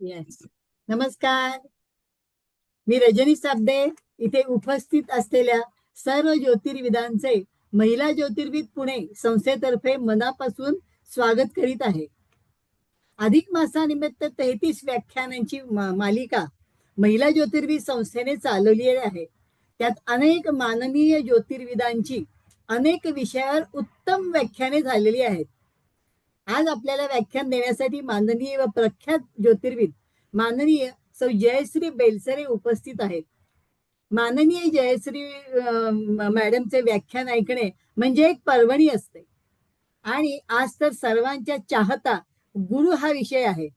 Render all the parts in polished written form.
Yes. नमस्कार. मी रजनी साबदे. इथे उपस्थित असलेल्या सर्व ज्योतिर्विदांचे महिला ज्योतिर्विद पुणे संस्थेतर्फे मनापासून स्वागत करीत आहे. अधिक मासानिमित्त 33 व्याख्यानांची मालिका महिला ज्योतिर्विद संस्थेने चालवली आहे. त्यात अनेक माननीय ज्योतिर्विदांची अनेक विषयावर उत्तम व्याख्याने झालेली आहेत. आज आपल्याला व्याख्यान देण्यासाठी माननीय व प्रख्यात ज्योतिर्विद माननीय सौ जयश्री बेलसरे उपस्थित आहेत. माननीय जयश्री मॅडमचे व्याख्यान ऐकणे म्हणजे एक पर्वणी असते. आणि आज तर सर्वांच्या चाहता गुरु हा विषय आहे.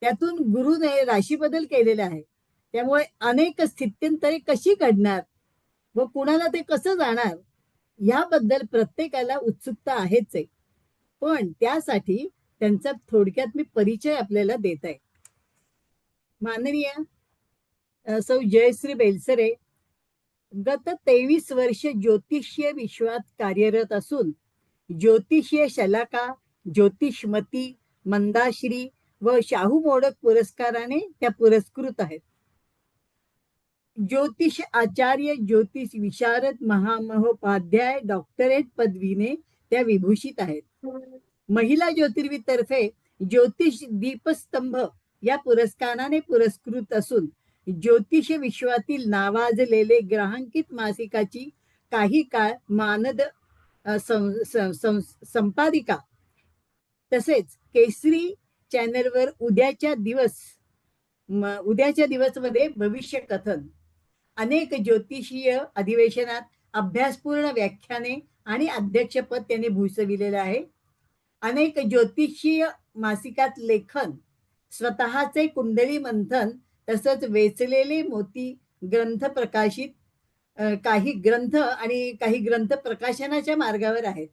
त्यातून गुरुने राशी बदल केलेला आहे. त्यामुळे अनेक स्थित्यंतरे कशी घडणार व कुणाला ते कसं जाणार याबद्दल प्रत्येकाला उत्सुकता आहेच आहे. पण त्यासाठी त्यांचा थोडक्यात मी परिचय आपल्याला देत आहे. माननीय सौ जयश्री बेलसरे गत 23 वर्ष ज्योतिषीय विश्वात कार्यरत असून ज्योतिषीय शलाका, ज्योतिषमती, मंदाश्री व शाहू मोडक पुरस्काराने त्या पुरस्कृत आहेत. ज्योतिष आचार्य, ज्योतिष विशारद, महामहोपाध्याय, डॉक्टरेट पदवीने त्या विभूषित आहेत. महिला ज्योतिर्विद तर्फे ज्योतिष दीपस्तंभ या पुरस्काराने पुरस्कृत असून ज्योतिष विश्वातील नावाजलेले ग्रहांकित मासिकाची काही काळ मानद संपादिका, तसेच केसरी चॅनलवर उद्याच्या दिवस मध्ये भविष्य कथन, अनेक ज्योतिषीय अधिवेशनात अभ्यासपूर्ण व्याख्याने आणि अध्यक्षपद त्यांनी भूषविलेले आहे. अनेक ज्योतिषीय मासिकात लेखन, स्वतःचे कुंडली मंथन, तसंच वेचलेले मोती ग्रंथ प्रकाशित, काही ग्रंथ आणि काही ग्रंथ प्रकाशनाच्या मार्गावर आहेत.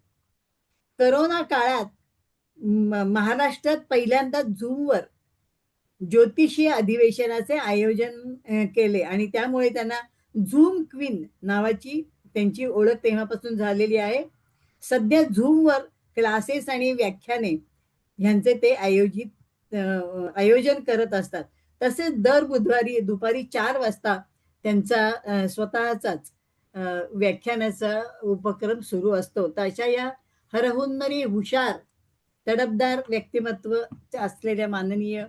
करोना काळात महाराष्ट्रात पहिल्यांदा झूमवर ज्योतिषीय अधिवेशनाचे आयोजन केले आणि त्यामुळे त्यांना झूम क्वीन नावाची त्यांची ओळख तेव्हापासून झालेली आहे. सध्या झूमवर क्लासेस आणि व्याख्याने ह्यांचे ते आयोजन करत असतात. तसेच दर बुधवारी दुपारी 4 वाजता त्यांचा स्वतःचाच व्याख्यानाचा उपक्रम सुरू असतो. तर अशा या हरहुन्नरी, हुशार, तडफदार व्यक्तिमत्व असलेल्या माननीय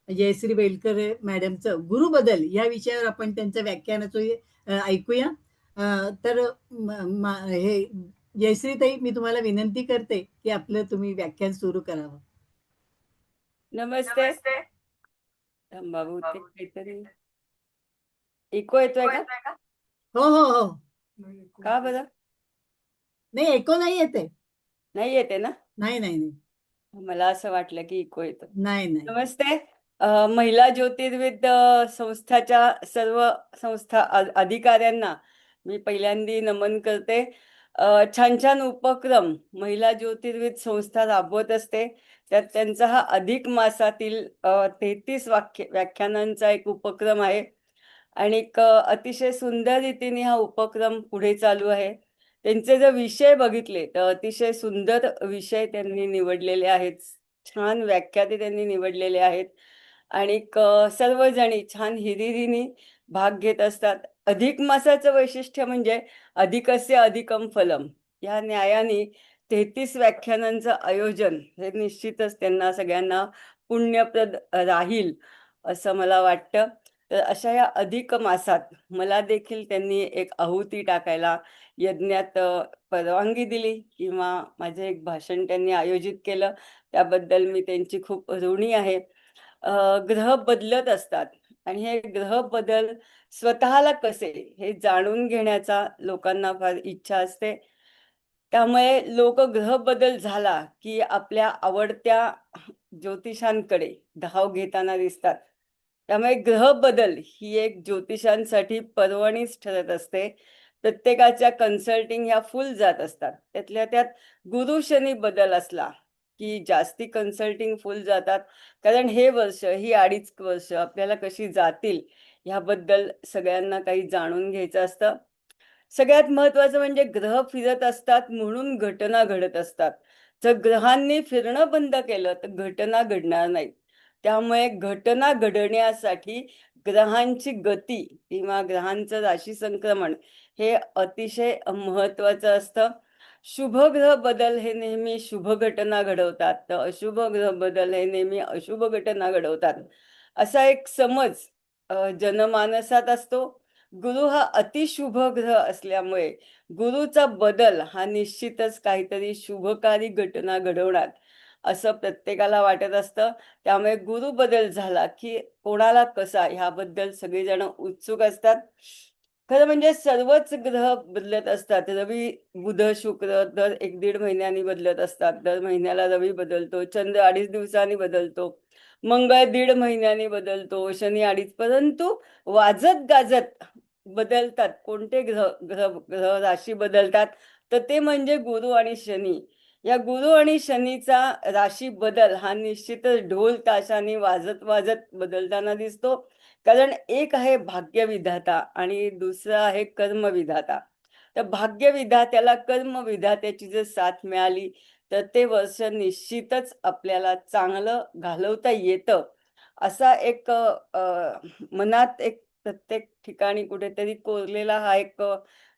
जयश्री बेलकर मॅडमचं गुरुबदल या विषयावर आपण त्यांचं व्याख्यानाचं ऐकूया. तर हे जयश्रीताई, मी तुम्हाला विनंती करते की आपलं तुम्ही व्याख्यान सुरू करावं. नमस्ते. बाबू ते काहीतरी इको येतोय का? हो हो हो. का बरं? नाही, एको नाही येते. नाही येते ना? नाही नाही नाही. मला असं वाटलं की इको येतो. नाही नाही. नमस्ते. महिला ज्योतिर्विद संस्थाच्या सर्व संस्था अधिकाऱ्यांना मी पहिल्यांदा नमन करते. छान छान उपक्रम महिला ज्योतिर्विद संस्था राबवत असते. त्यात त्यांचा हा अधिक मासातील 33 व्याख्यानांचा एक उपक्रम आहे आणि अतिशय सुंदर रीतीने हा उपक्रम पुढे चालू आहे. त्यांचे जर विषय बघितले तर अतिशय सुंदर विषय त्यांनी निवडलेले आहेत. छान व्याख्याते त्यांनी निवडलेले आहेत आणि सर्वजणी छान हिरिरीने भाग घेत असतात. अधिक मासाचं वैशिष्ट्य म्हणजे अधिकस्य अधिकम फलम या न्यायाने 33 व्याख्यानांचं आयोजन हे निश्चितच त्यांना सगळ्यांना पुण्यप्रद राहील असं मला वाटतं. तर अशा या अधिक मासात मला देखील त्यांनी एक आहुती टाकायला यज्ञात परवानगी दिली किंवा माझे एक भाषण त्यांनी आयोजित केलं, त्याबद्दल मी त्यांची खूप ऋणी आहे. ग्रह बदलत असतात आणि हे ग्रह बदल स्वतःला कसे हे जाणून घेण्याचा लोकांना फार इच्छा असते. त्यामुळे लोक ग्रह बदल झाला की आपल्या आवडत्या ज्योतिषांकडे धाव घेताना दिसतात. त्यामुळे ग्रह बदल ही एक ज्योतिषांसाठी पर्वणीच ठरत असते. प्रत्येकाच्या कन्सल्टिंग ह्या फुल जात असतात. त्यातल्या त्यात गुरु शनी बदल असला की जास्ती कन्सल्टिंग फुल जातात. कारण हे वर्ष ही 2.5 वर्ष आपल्याला कशी जातील ह्याबद्दल सगळ्यांना काही जाणून घ्यायचं असतं. सगळ्यात महत्वाचं म्हणजे ग्रह फिरत असतात म्हणून घटना घडत असतात. जर ग्रहांनी फिरणं बंद केलं तर घटना घडणार नाहीत. त्यामुळे घटना घडण्यासाठी ग्रहांची गती किंवा ग्रहांचं राशी संक्रमण हे अतिशय महत्वाचं असतं. शुभ ग्रह बदल हे नेहमी शुभ घटना घडवतात, तर अशुभ ग्रह बदल हे नेहमी अशुभ घटना घडवतात, असा एक समज जनमानसात असतो. गुरु हा अतिशुभ ग्रह असल्यामुळे गुरुचा बदल हा निश्चितच काहीतरी शुभकारी घटना घडवणार असं प्रत्येकाला वाटत असतं. त्यामुळे गुरु बदल झाला की कोणाला कसा ह्याबद्दल सगळेजण उत्सुक असतात. खरं म्हणजे सर्वच ग्रह बदलत असतात. रवी, बुध, शुक्र दर 1-1.5 महिन्यांनी बदलत असतात. दर महिन्याला रवी बदलतो, चंद्र 2.5 दिवसांनी बदलतो, मंगळ 1.5 महिन्यांनी बदलतो, शनी 2.5. परंतु वाजत गाजत बदलतात. कोणते ग्रह ग्रह ग्रह राशी बदलतात, तर ते म्हणजे गुरु आणि शनी. या गुरु आणि शनीचा राशी बदल हा निश्चितच ढोल ताशाने वाजत वाजत बदलताना दिसतो. कारण एक आहे भाग्यविधाता आणि दुसरं आहे कर्मविधाता. तर भाग्यविधात्याला कर्मविधात्याची जर साथ मिळाली तर ते वर्ष निश्चितच आपल्याला चांगलं घालवता येतं. असा एक मनात एक प्रत्येक ठिकाणी कुठेतरी कोरलेला हा एक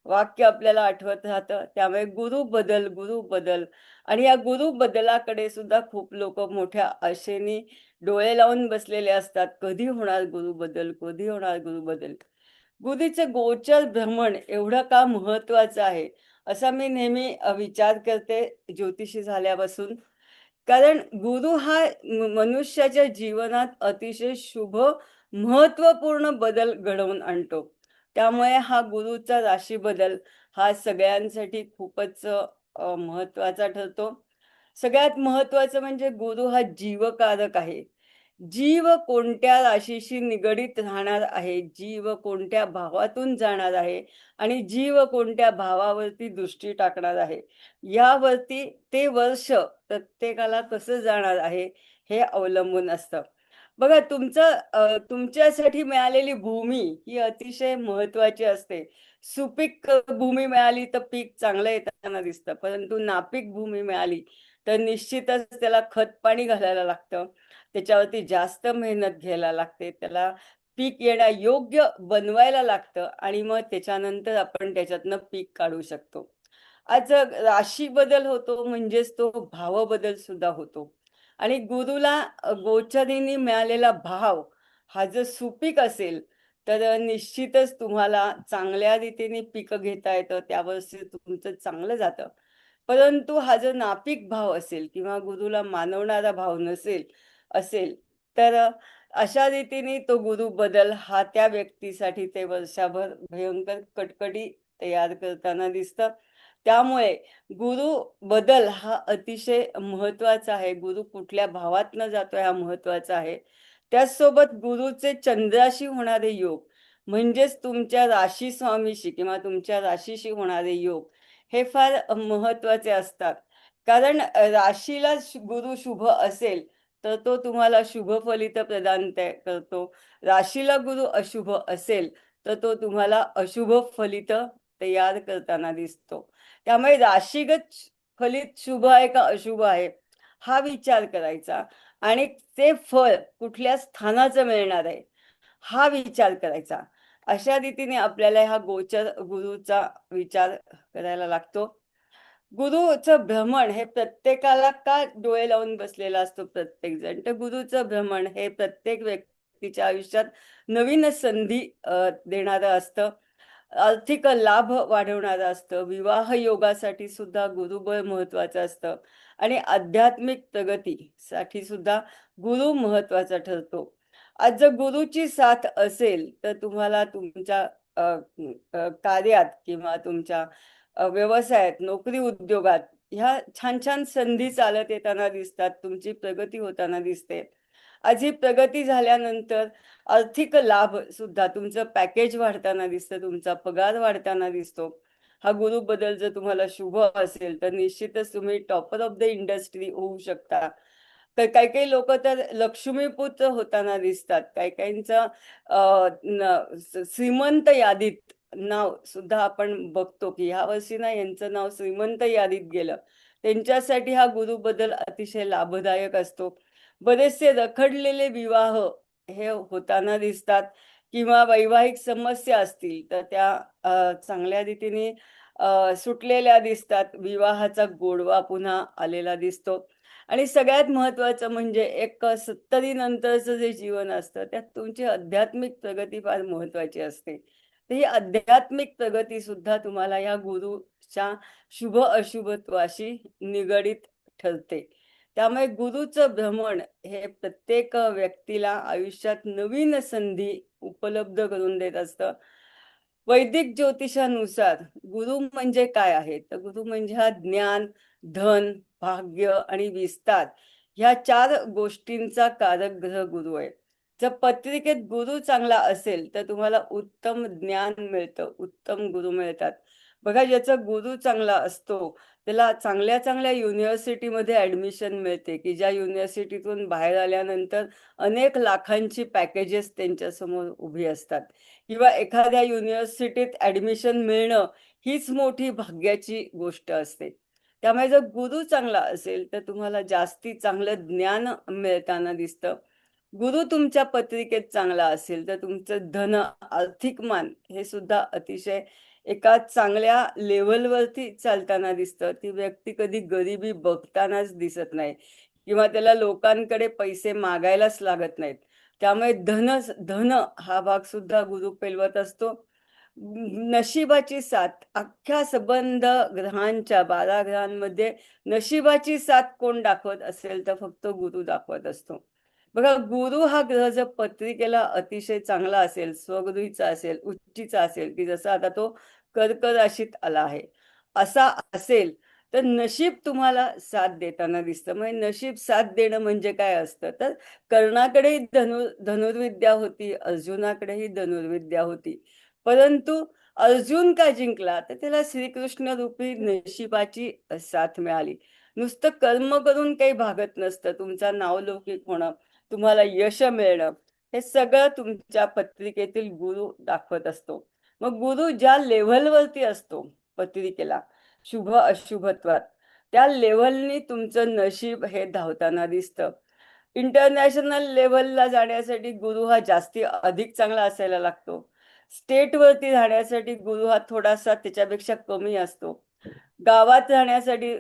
वाक्य आपल्याला आठवत राहतं. त्यामुळे गुरु बदल आणि या गुरु बदलाकडे सुद्धा खूप लोकं मोठ्या आशेने डोळे लावून बसलेले असतात. कधी होणार गुरु बदल? कधी होणार गुरु बदल? गुरुचे गोचर भ्रमण एवढं का महत्वाचं आहे, असा मी नेहमी विचार करते ज्योतिषी झाल्यापासून. कारण गुरु हा मनुष्याच्या जीवनात अतिशय शुभ, महत्त्वपूर्ण बदल घडवून आणतो. त्यामुळे हा गुरुचा राशी बदल हा सगळ्यांसाठी खूपच महत्त्वाचा ठरतो. सगळ्यात महत्त्वाचं म्हणजे गुरु हा जीवकारक आहे. जीव कोणत्या राशीशी निगडीत राहणार आहे, जीव कोणत्या भावातून जाणार आहे आणि जीव कोणत्या भावावरती दृष्टी टाकणार आहे, यावरती ते वर्ष प्रत्येकाला कसं जाणार आहे, हे अवलंबून असतं. बघा तुमच्यासाठी मिळालेली भूमी ही अतिशय महत्त्वाची असते. सुपीक भूमी मिळाली तर पीक चांगलं येताना दिसतं. परंतु नापीक भूमी मिळाली तर निश्चितच त्याला खत-पाणी घालायला लागतं. त्याच्यावरती जास्त मेहनत घ्यायला लागते. त्याला पीक येण्यायोग्य बनवायला लागतं आणि मग त्याच्यानंतर आपण त्याच्यातनं पीक काढू शकतो. आज राशी बदल होतो म्हणजेच तो भावबदल सुद्धा होतो. आणि गुरुला गोचरीने मिळालेला भाव हा जर सुपीक असेल, तर निश्चितच तुम्हाला चांगल्या रीतीने पिकं घेता येतं. त्यावर्षी तुमचं चांगलं जातं. परंतु हा जर नापीक भाव असेल किंवा गुरुला मानवणारा भाव असेल, तर अशा रीतीने तो गुरु बदल हा त्या व्यक्तीसाठी ते वर्षभर भयंकर कटकटी तयार करताना दिसतं. त्यामुळे गुरु बदल हा अतिशय महत्त्वाचा आहे. गुरु कुठल्या भावातनं जातोय हा महत्त्वाचा आहे. त्याचसोबत गुरुचे चंद्राशी होणारे योग म्हणजेच तुमच्या राशी स्वामीशी किंवा तुमच्या राशीशी होणारे योग हे फार महत्त्वाचे असतात. कारण राशीला गुरु शुभ असेल, तर तो तुम्हाला शुभ फलित प्रदान करतो. राशीला गुरु अशुभ असेल, तर तो तुम्हाला अशुभ फलित तयार करताना दिसतो. त्यामुळे राशीगत फलित शुभ आहे का अशुभ आहे, हा विचार करायचा आणि ते फळ कुठल्या स्थानाचं मिळणार आहे, हा विचार करायचा. अशा रीतीने आपल्याला ह्या गोचर गुरूचा विचार करायला लागतो. गुरुचं भ्रमण हे प्रत्येकाला का डोळे लावून बसलेला असतो प्रत्येकजण? तर गुरुचं भ्रमण हे प्रत्येक व्यक्तीच्या आयुष्यात नवीन संधी देणारं असतं. आर्थिक लाभ वाढवणारं असतं. विवाह योगासाठी सुद्धा गुरुबळ महत्त्वाचं असतं आणि आध्यात्मिक प्रगतीसाठी सुद्धा गुरु महत्त्वाचा ठरतो. आज जर गुरुची साथ असेल, तर तुम्हाला तुमच्या अ, कार्यात किंवा तुमच्या व्यवसायात, नोकरी उद्योगात ह्या छान-छान संधी चालत येताना दिसतात. तुमची प्रगती होताना दिसते. आज ही प्रगती झाल्यानंतर आर्थिक लाभ सुद्धा तुमचं पॅकेज वाढताना दिसतं, तुमचा पगार वाढताना दिसतो. हा गुरु बदल जर तुम्हाला शुभ असेल, तर निश्चितच तुम्ही टॉपर ऑफ द इंडस्ट्री होऊ शकता. तर काही-काही लोकं तर लक्ष्मीपुत्र होताना दिसतात. काही-काहींचं श्रीमंत यादीत नाव सुद्धा आपण बघतो, की ह्यावर्षी ना यांचं नाव श्रीमंत यादीत गेलं. त्यांच्यासाठी हा गुरु बदल अतिशय लाभदायक असतो. बरेचसे रखडलेले विवाह हे होताना दिसतात, किंवा वैवाहिक समस्या असतील तर त्या चांगल्या रीतीने सुटलेल्या दिसतात. विवाहाचा गोडवा पुन्हा आलेला दिसतो. आणि सगळ्यात महत्त्वाचं म्हणजे एक 70 नंतरचं जे जीवन असतं, त्यात तुमची आध्यात्मिक प्रगती फार महत्त्वाची असते. तर ही आध्यात्मिक प्रगती सुद्धा तुम्हाला या गुरुच्या शुभ-अशुभत्वाशी निगडीत ठरते. त्यामुळे गुरुचं भ्रमण हे प्रत्येक व्यक्तीला आयुष्यात नवीन संधी उपलब्ध करून देत असतं. वैदिक ज्योतिषानुसार गुरु म्हणजे काय आहे? तर गुरु म्हणजे हा ज्ञान, धन, भाग्य आणि विस्तार ह्या 4 गोष्टींचा कारक ग्रह गुरु आहे. जर पत्रिकेत गुरु चांगला असेल, तर तुम्हाला उत्तम ज्ञान मिळतं, उत्तम गुरु मिळतात. बघा, ज्याचा गुरु चांगला असतो, त्याला चांगल्या चांगल्या युनिव्हर्सिटीमध्ये ॲडमिशन मिळते, की ज्या युनिव्हर्सिटीतून बाहेर आल्यानंतर अनेक लाखांची पॅकेजेस त्यांच्यासमोर उभी असतात. किंवा एखाद्या युनिव्हर्सिटीत ॲडमिशन मिळणं हीच मोठी भाग्याची गोष्ट असते. त्यामुळे जर गुरु चांगला असेल, तर तुम्हाला जास्ती चांगलं ज्ञान मिळताना दिसतं. गुरु तुमच्या पत्रिकेत चांगला असेल, तर तुमचं धन, आर्थिक मान हे सुद्धा अतिशय एका चांगल्या लेव्हलवरती चालताना दिसतं. ती व्यक्ती कधी गरिबी बघतानाच दिसत नाही, किंवा त्याला लोकांकडे पैसे मागायलाच लागत नाहीत. त्यामुळे धन हा भाग सुद्धा गुरु पेलवत असतो. नशिबाची साथ अख्ख्या सबंध ग्रहांच्या 12 ग्रहांमध्ये नशिबाची साथ कोण दाखवत असेल, तर फक्त गुरु दाखवत असतो. बघा, गुरु हा ग्रह जर पत्रिकेला अतिशय चांगला असेल, स्वगृहीचा असेल, उच्चीचा असेल, की जसा आता तो कर्क राशीत आला आहे, असा असेल, तर नशीब तुम्हाला साथ देताना दिसतं. म्हणजे नशीब साथ देणं म्हणजे काय असतं? तर कर्णाकडेही धनुर्विद्या होती, अर्जुनाकडेही धनुर्विद्या होती. परंतु अर्जुन का जिंकला? तर त्याला श्रीकृष्ण रूपी नशिबाची साथ मिळाली. नुसतं कर्म करून काही भागत नसतं. तुमचा नावलौकिक होणं, तुम्हाला यश मिळणं, हे सगळं तुमच्या पत्रिकेतील गुरु दाखवत असतो. मग गुरु ज्या लेव्हलवरती असतो पत्रिकेला, शुभ-अशुभत्वात, त्या लेव्हलनी तुमचं नशीब हे धावताना दिसतं. इंटरनॅशनल लेव्हलला जाण्यासाठी गुरु हा जास्ती अधिक चांगला असायला लागतो. स्टेटवरती राहण्यासाठी गुरु हा थोडासा त्याच्यापेक्षा कमी असतो. गावात राहण्यासाठी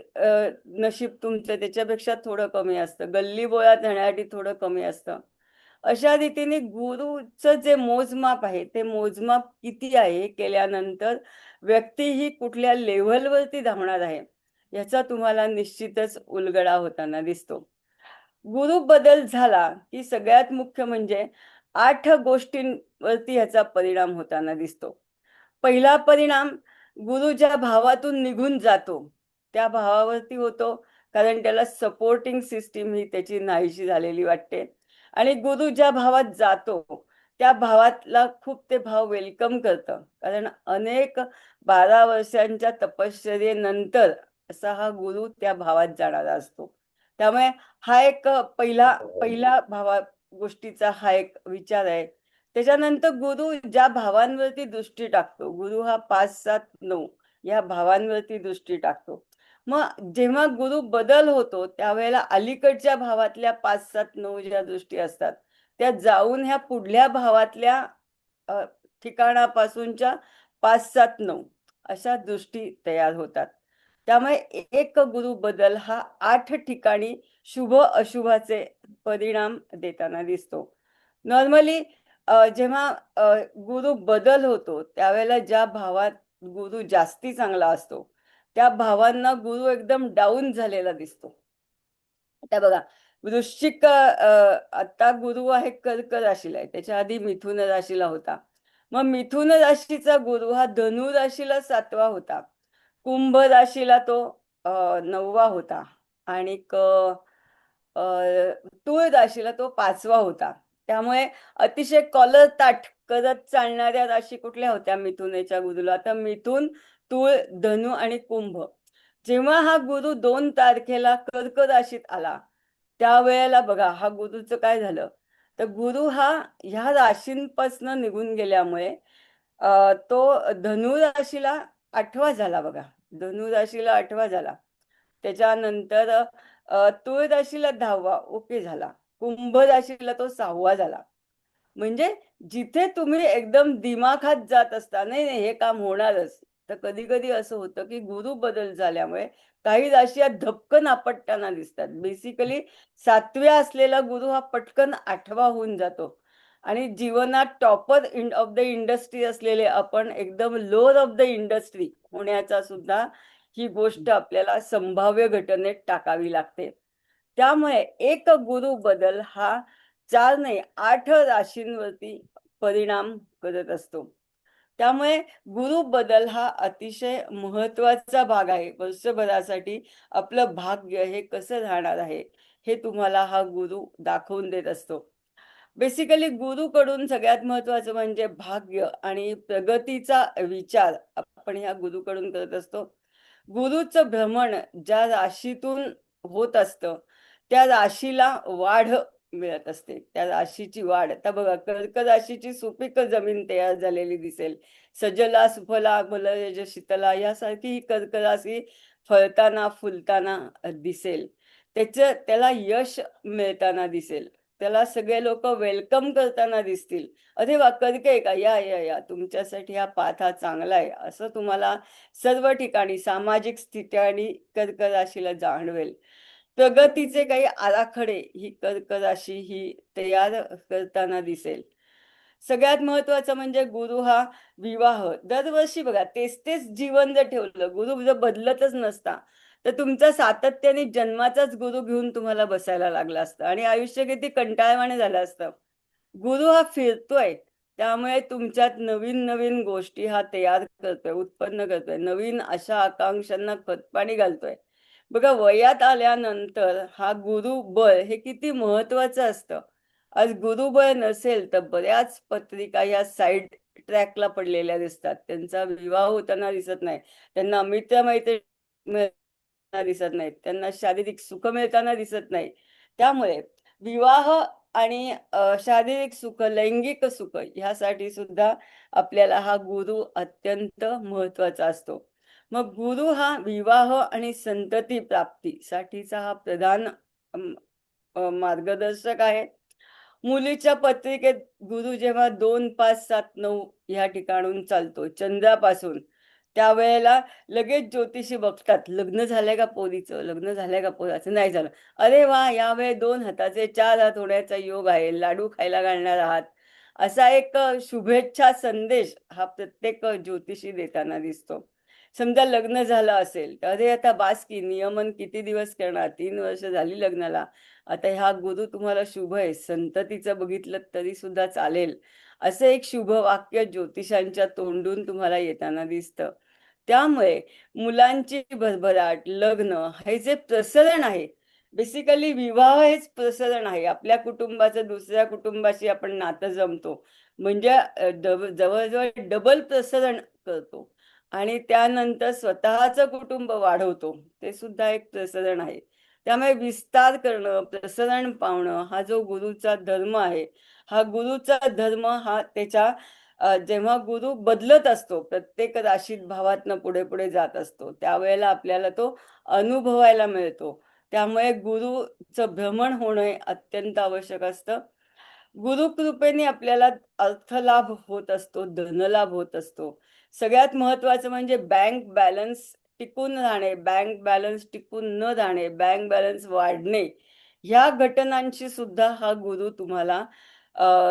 नशीब तुमचं त्याच्यापेक्षा थोडं कमी असतं. गल्लीबोळात राहण्यासाठी थोडं कमी असतं. अशा रीतीने गुरुचं जे मोजमाप आहे, ते मोजमाप किती आहे हे केल्यानंतर व्यक्ती ही कुठल्या लेव्हलवरती धावणार आहे, याचा तुम्हाला निश्चितच उलगडा होताना दिसतो. गुरु बदल झाला, की सगळ्यात मुख्य म्हणजे 8 गोष्टींवरती ह्याचा परिणाम होताना दिसतो. पहिला परिणाम, गुरु ज्या भावातून निघून जातो, त्या भावावरती होतो. कारण त्याला सपोर्टिंग सिस्टीम ही त्याची नाहीशी झालेली वाटते. आणि गुरु ज्या भावात जातो, त्या भावातला खूप ते भाव वेलकम करतं. कारण अनेक 12 वर्षांच्या तपश्चर्येनंतर असा हा गुरु त्या भावात जाणारा असतो. त्यामुळे हा एक पहिला पहिला गोष्टीचा हा एक विचार आहे. त्याच्यानंतर गुरु ज्या भावांवरती दृष्टी टाकतो, गुरु हा 5, 7, 9 या भावांवरती दृष्टी टाकतो. मग जेव्हा गुरु बदल होतो, त्यावेळेला अलीकडच्या भावातल्या 5, 7, 9 ज्या दृष्टी असतात, त्या जाऊन ह्या पुढल्या भावातल्या अ, ठिकाणापासूनच्या 5, 7, 9 अशा दृष्टी तयार होतात. त्यामुळे एक गुरु बदल हा 8 ठिकाणी शुभ-अशुभाचे परिणाम देताना दिसतो. नॉर्मली जेव्हा गुरु बदल होतो, त्यावेळेला ज्या भावात गुरु जास्ती चांगला असतो, त्या भावांना गुरु एकदम डाऊन झालेला दिसतो. आता बघा, वृश्चिक आता गुरु आहे कर्क राशीला आहे. त्याच्या आधी मिथुन राशीला होता. मग मिथुन राशीचा गुरु हा धनु राशीला 7वा होता. कुंभ राशीला तो 9वा होता. आणि अ, तूळ राशीला तो 5वा होता. त्यामुळे अतिशय कॉलर ताठ करत चालणाऱ्या राशी कुठल्या होत्या मिथुनेच्या गुरुला? तर मिथुन, तूळ, धनु आणि कुंभ. जेव्हा हा गुरु 2 तारखेला कर्क राशीत आला, त्यावेळेला बघा हा गुरुचं काय झालं? तर गुरु हा ह्या राशींपासनं निघून गेल्यामुळे तो धनु राशीला 8वा झाला बघा. धनु राशीला 8वा झाला. त्याच्यानंतर तूळ राशीला 10वा ओके झाला. कुंभ राशीला तो 6वा झाला. म्हणजे जिथे तुम्ही एकदम दिमाखात जात असता, नाही नाही हे काम होणारच, तर कधी कधी असं होतं की गुरु बदल झाल्यामुळे काही राशी या धपकन आपटताना दिसतात. बेसिकली 7व्या असलेला गुरु हा पटकन 8वा होऊन जातो आणि जीवनात टॉपर ऑफ द इंडस्ट्री असलेले आपण एकदम लोअर ऑफ द इंडस्ट्री होण्याचा सुद्धा ही गोष्ट आपल्याला संभाव्य घटनेत टाकावी लागते. त्यामुळे एक गुरु बदल हा 4 नाही 8 राशींवरती परिणाम करत असतो. त्यामुळे गुरु बदल हा अतिशय महत्वाचा भाग आहे. वर्षभरासाठी आपलं भाग्य हे कसं राहणार आहे हे तुम्हाला हा गुरु दाखवून देत असतो. बेसिकली गुरुकडून सगळ्यात महत्वाचं म्हणजे भाग्य आणि प्रगतीचा विचार आपण ह्या गुरुकडून करत असतो. गुरुचं भ्रमण ज्या राशीतून होत असतं त्या राशीला वाढ मिळत असते. त्या राशीची वाढ आता बघा, कर्क राशीची सुपीक जमीन तयार झालेली दिसेल. सजला सुफला मलयज शीतला यासारखी ही कर्क राशी फळताना फुलताना दिसेल. त्याला यश मिळताना दिसेल. त्याला सगळे लोक वेलकम करताना दिसतील. अरे वा, कर्क आहे का, या या या, तुमच्यासाठी हा पाठ हा चांगला आहे, असं तुम्हाला सर्व ठिकाणी सामाजिक स्थिती आणि कर्क राशीला जाणवेल. प्रगतीचे काही आराखडे ही कर्क राशी ही तयार करताना दिसेल. सगळ्यात महत्वाचं म्हणजे गुरु हा विवाह. दरवर्षी बघा, तेच तेच जीवन जर ठेवलं, गुरु जर बदलतच नसता, तर तुमचा सातत्याने जन्माचाच गुरु घेऊन तुम्हाला बसायला लागला असतं आणि आयुष्य किती कंटाळवाणे झालं असतं. गुरु हा फिरतोय, त्यामुळे तुमच्यात नवीन नवीन गोष्टी हा तयार करतोय, उत्पन्न करतोय, नवीन आशा आकांक्षांना खतपाणी घालतोय. बघा, वयात आल्यानंतर हा गुरुबळ हे किती महत्वाचं असतं. आज गुरुबळ नसेल तर बऱ्याच पत्रिका या साईड ट्रॅकला पडलेल्या दिसतात. त्यांचा विवाह होताना दिसत नाही, त्यांना मित्रमैत्री दिसत नाहीत, त्यांना शारीरिक सुख मिळताना दिसत नाही. त्यामुळे विवाह आणि शारीरिक सुख, लैंगिक सुख ह्यासाठी सुद्धा आपल्याला हा गुरु अत्यंत महत्वाचा असतो. मग गुरु हा विवाह आणि संतती प्राप्तीसाठीचा हा प्रधान मार्गदर्शक आहे. मुलीच्या पत्रिकेत गुरु जेव्हा 2, 5, 7, 9 ह्या ठिकाणून चालतो चंद्रापासून, त्यावेळेला लगेच ज्योतिषी बघतात, लग्न झालंय का पोरीचं, लग्न झालंय का पोराचं, नाही झालं. अरे वा, यावेळी 2 हाताचे 4 हात होण्याचा योग आहे, लाडू खायला घालणार आहात, असा एक शुभेच्छा संदेश हा प्रत्येक ज्योतिषी देताना दिसतो. समजा लग्न झालं असेल तर अरे आता बास की, नियमन किती दिवस करणार, 3 वर्ष झाली लग्नाला, आता ह्या गुरु तुम्हाला शुभ आहे, संततीचं बघितलं तरी सुद्धा चालेल, असं एक शुभ वाक्य ज्योतिषांच्या तोंडून तुम्हाला येताना दिसतं. त्यामुळे मुलांची भरभराट, लग्न हे जे प्रसरण आहे, बेसिकली विवाह हेच प्रसरण आहे. आपल्या कुटुंबाचं दुसऱ्या कुटुंबाशी आपण नातं जमतो, म्हणजे जवळजवळ डबल प्रसरण करतो आणि त्यानंतर स्वतःचं कुटुंब वाढवतो, ते सुद्धा एक प्रसरण आहे. त्यामुळे विस्तार करणं, प्रसरण पावणं हा जो गुरुचा धर्म आहे, हा गुरुचा धर्म हा त्याच्या जेव्हा गुरु बदलत असतो, प्रत्येक राशीत भावातनं पुढे पुढे जात असतो, त्यावेळेला आपल्याला तो अनुभवायला मिळतो. त्यामुळे गुरुचं भ्रमण होणं अत्यंत आवश्यक असतं. गुरुकृपेने आपल्याला अर्थलाभ होत असतो, धनलाभ होत असतो. सगळ्यात महत्वाचं म्हणजे बँक बॅलन्स टिकून राहणे, बँक बॅलन्स टिकून न राहणे, बँक बॅलन्स वाढणे, ह्या घटनांशी सुद्धा हा गुरु तुम्हाला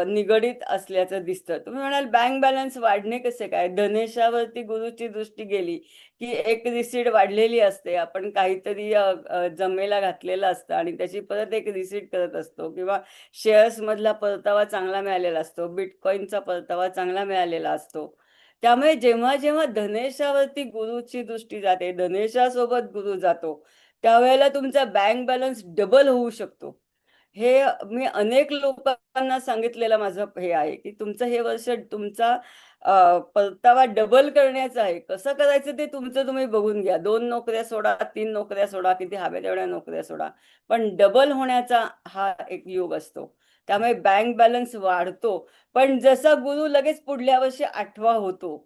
निगडित असल्याचं दिसतं. तुम्ही म्हणाल बँक बॅलन्स वाढणे कसे काय? धनेशावरती गुरुची दृष्टी गेली की एक रिसीट वाढलेली असते. आपण काहीतरी जमेला घातलेलं असतं आणि त्याची परत एक रिसीट करत असतो, किंवा शेअर्स मधला परतावा चांगला मिळालेला असतो, बिटकॉइनचा परतावा चांगला मिळालेला असतो. त्यामुळे जेव्हा जेव्हा धनेशावरती गुरुची दृष्टी जाते, धनेशासोबत गुरु जातो, त्यावेळेला तुमचा बँक बॅलन्स डबल होऊ शकतो. हे मी अनेक लोकांना सांगितलेलं माझं हे आहे की तुमचं हे वर्ष तुमचा परतावा डबल करण्याचा आहे. कसं करायचं ते तुमचं तुम्ही बघून घ्या. 2 नोकऱ्या सोडा, 3 नोकऱ्या सोडा, किती हव्या तेवढ्या नोकऱ्या सोडा, पण डबल होण्याचा हा एक योग असतो. त्यामुळे बँक बॅलन्स वाढतो. पण जसा गुरु लगेच पुढल्या वर्षी 8वा होतो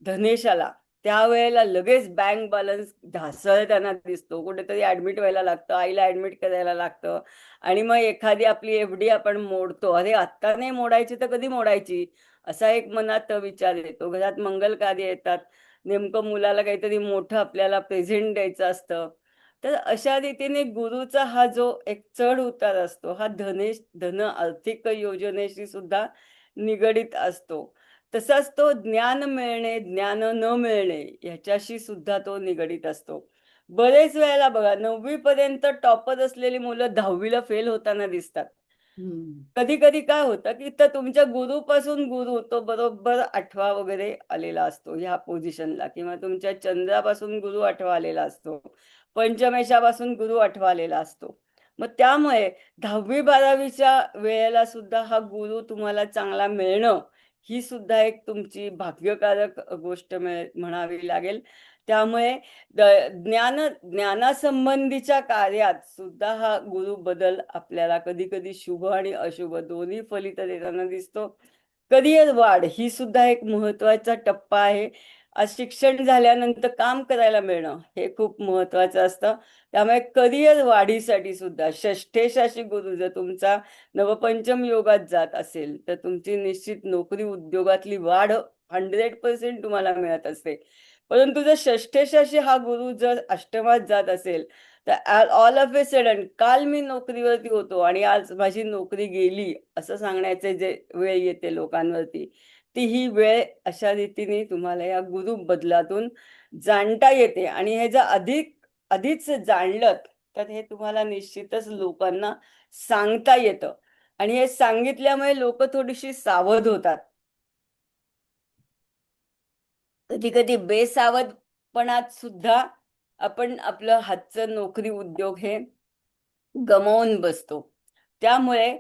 धनेशाला, त्यावेळेला लगेच बँक बॅलन्स ढासळताना दिसतो, कुठेतरी ऍडमिट व्हायला लागतं, आईला ऍडमिट करायला लागतं. आणि मग एखादी आपली एफडी आपण मोडतो, अरे आत्ता नाही मोडायची तर कधी मोडायची, असा एक मनात विचार येतो. घरात मंगल कार्य येतात, नेमकं मुलाला काहीतरी मोठं आपल्याला प्रेझेंट द्यायचं असतं. तर अशा रीतीने गुरुचा हा जो एक चढ उतार असतो, हा धन आर्थिक योजनेशी सुद्धा निगडित असतो. तसाच तो ज्ञान मिळणे, ज्ञान न मिळणे ह्याच्याशी सुद्धा तो निगडित असतो. बरेच वेळेला बघा, 9वी पर्यंत टॉपर असलेली मुलं 10वीला फेल होताना दिसतात. हम्म. कधी कधी काय होतं की तर तुमच्या गुरुपासून गुरु तो बरोबर 8वा वगैरे आलेला असतो ह्या पोझिशनला, किंवा तुमच्या चंद्रापासून गुरु 8वा आलेला असतो, पंचमेशापासून गुरु 8वा आलेला असतो. मग त्यामुळे 10वी-12वीच्या वेळेला सुद्धा हा गुरु तुम्हाला चांगला मिळणं ही सुद्धा एक तुमची भाग्यकारक गोष्ट म्हणावी लागेल. त्यामुळे ज्ञानासंबंधीच्या कार्यात सुद्धा हा गुरु बदल आपल्याला कधी कधी शुभ आणि अशुभ दोन्ही फलित देताना दिसतो. करिअर वाढ ही सुद्धा एक महत्वाचा टप्पा आहे. आज शिक्षण झाल्यानंतर काम करायला मिळणं हे खूप महत्वाचं असतं. त्यामुळे करिअर वाढीसाठी सुद्धा षष्ठेशाशी गुरु जर तुमचा नवपंचम योगात जात असेल तर तुमची निश्चित नोकरी उद्योगातली वाढ 100% तुम्हाला मिळत असते. परंतु जर षष्ठेशाशी हा गुरु जर अष्टमात जात असेल तर ऑल ऑफ ए सडन काल मी नोकरीवरती होतो आणि आज माझी नोकरी गेली असं सांगण्याचे जे वेळ येते लोकांवरती, ती ही वेळ अशा रीतीने तुम्हाला या गुरु बदलातून जाणता येते. आणि हे जर आधीच जाणलं तर हे तुम्हाला निश्चितच लोकांना सांगता येतं. आणि हे सांगितल्यामुळे लोक थोडीशी सावध होतात. कधी कधी बेसावधपणात सुद्धा आपण आपलं हातचं नोकरी उद्योग हे गमावून बसतो. त्यामुळे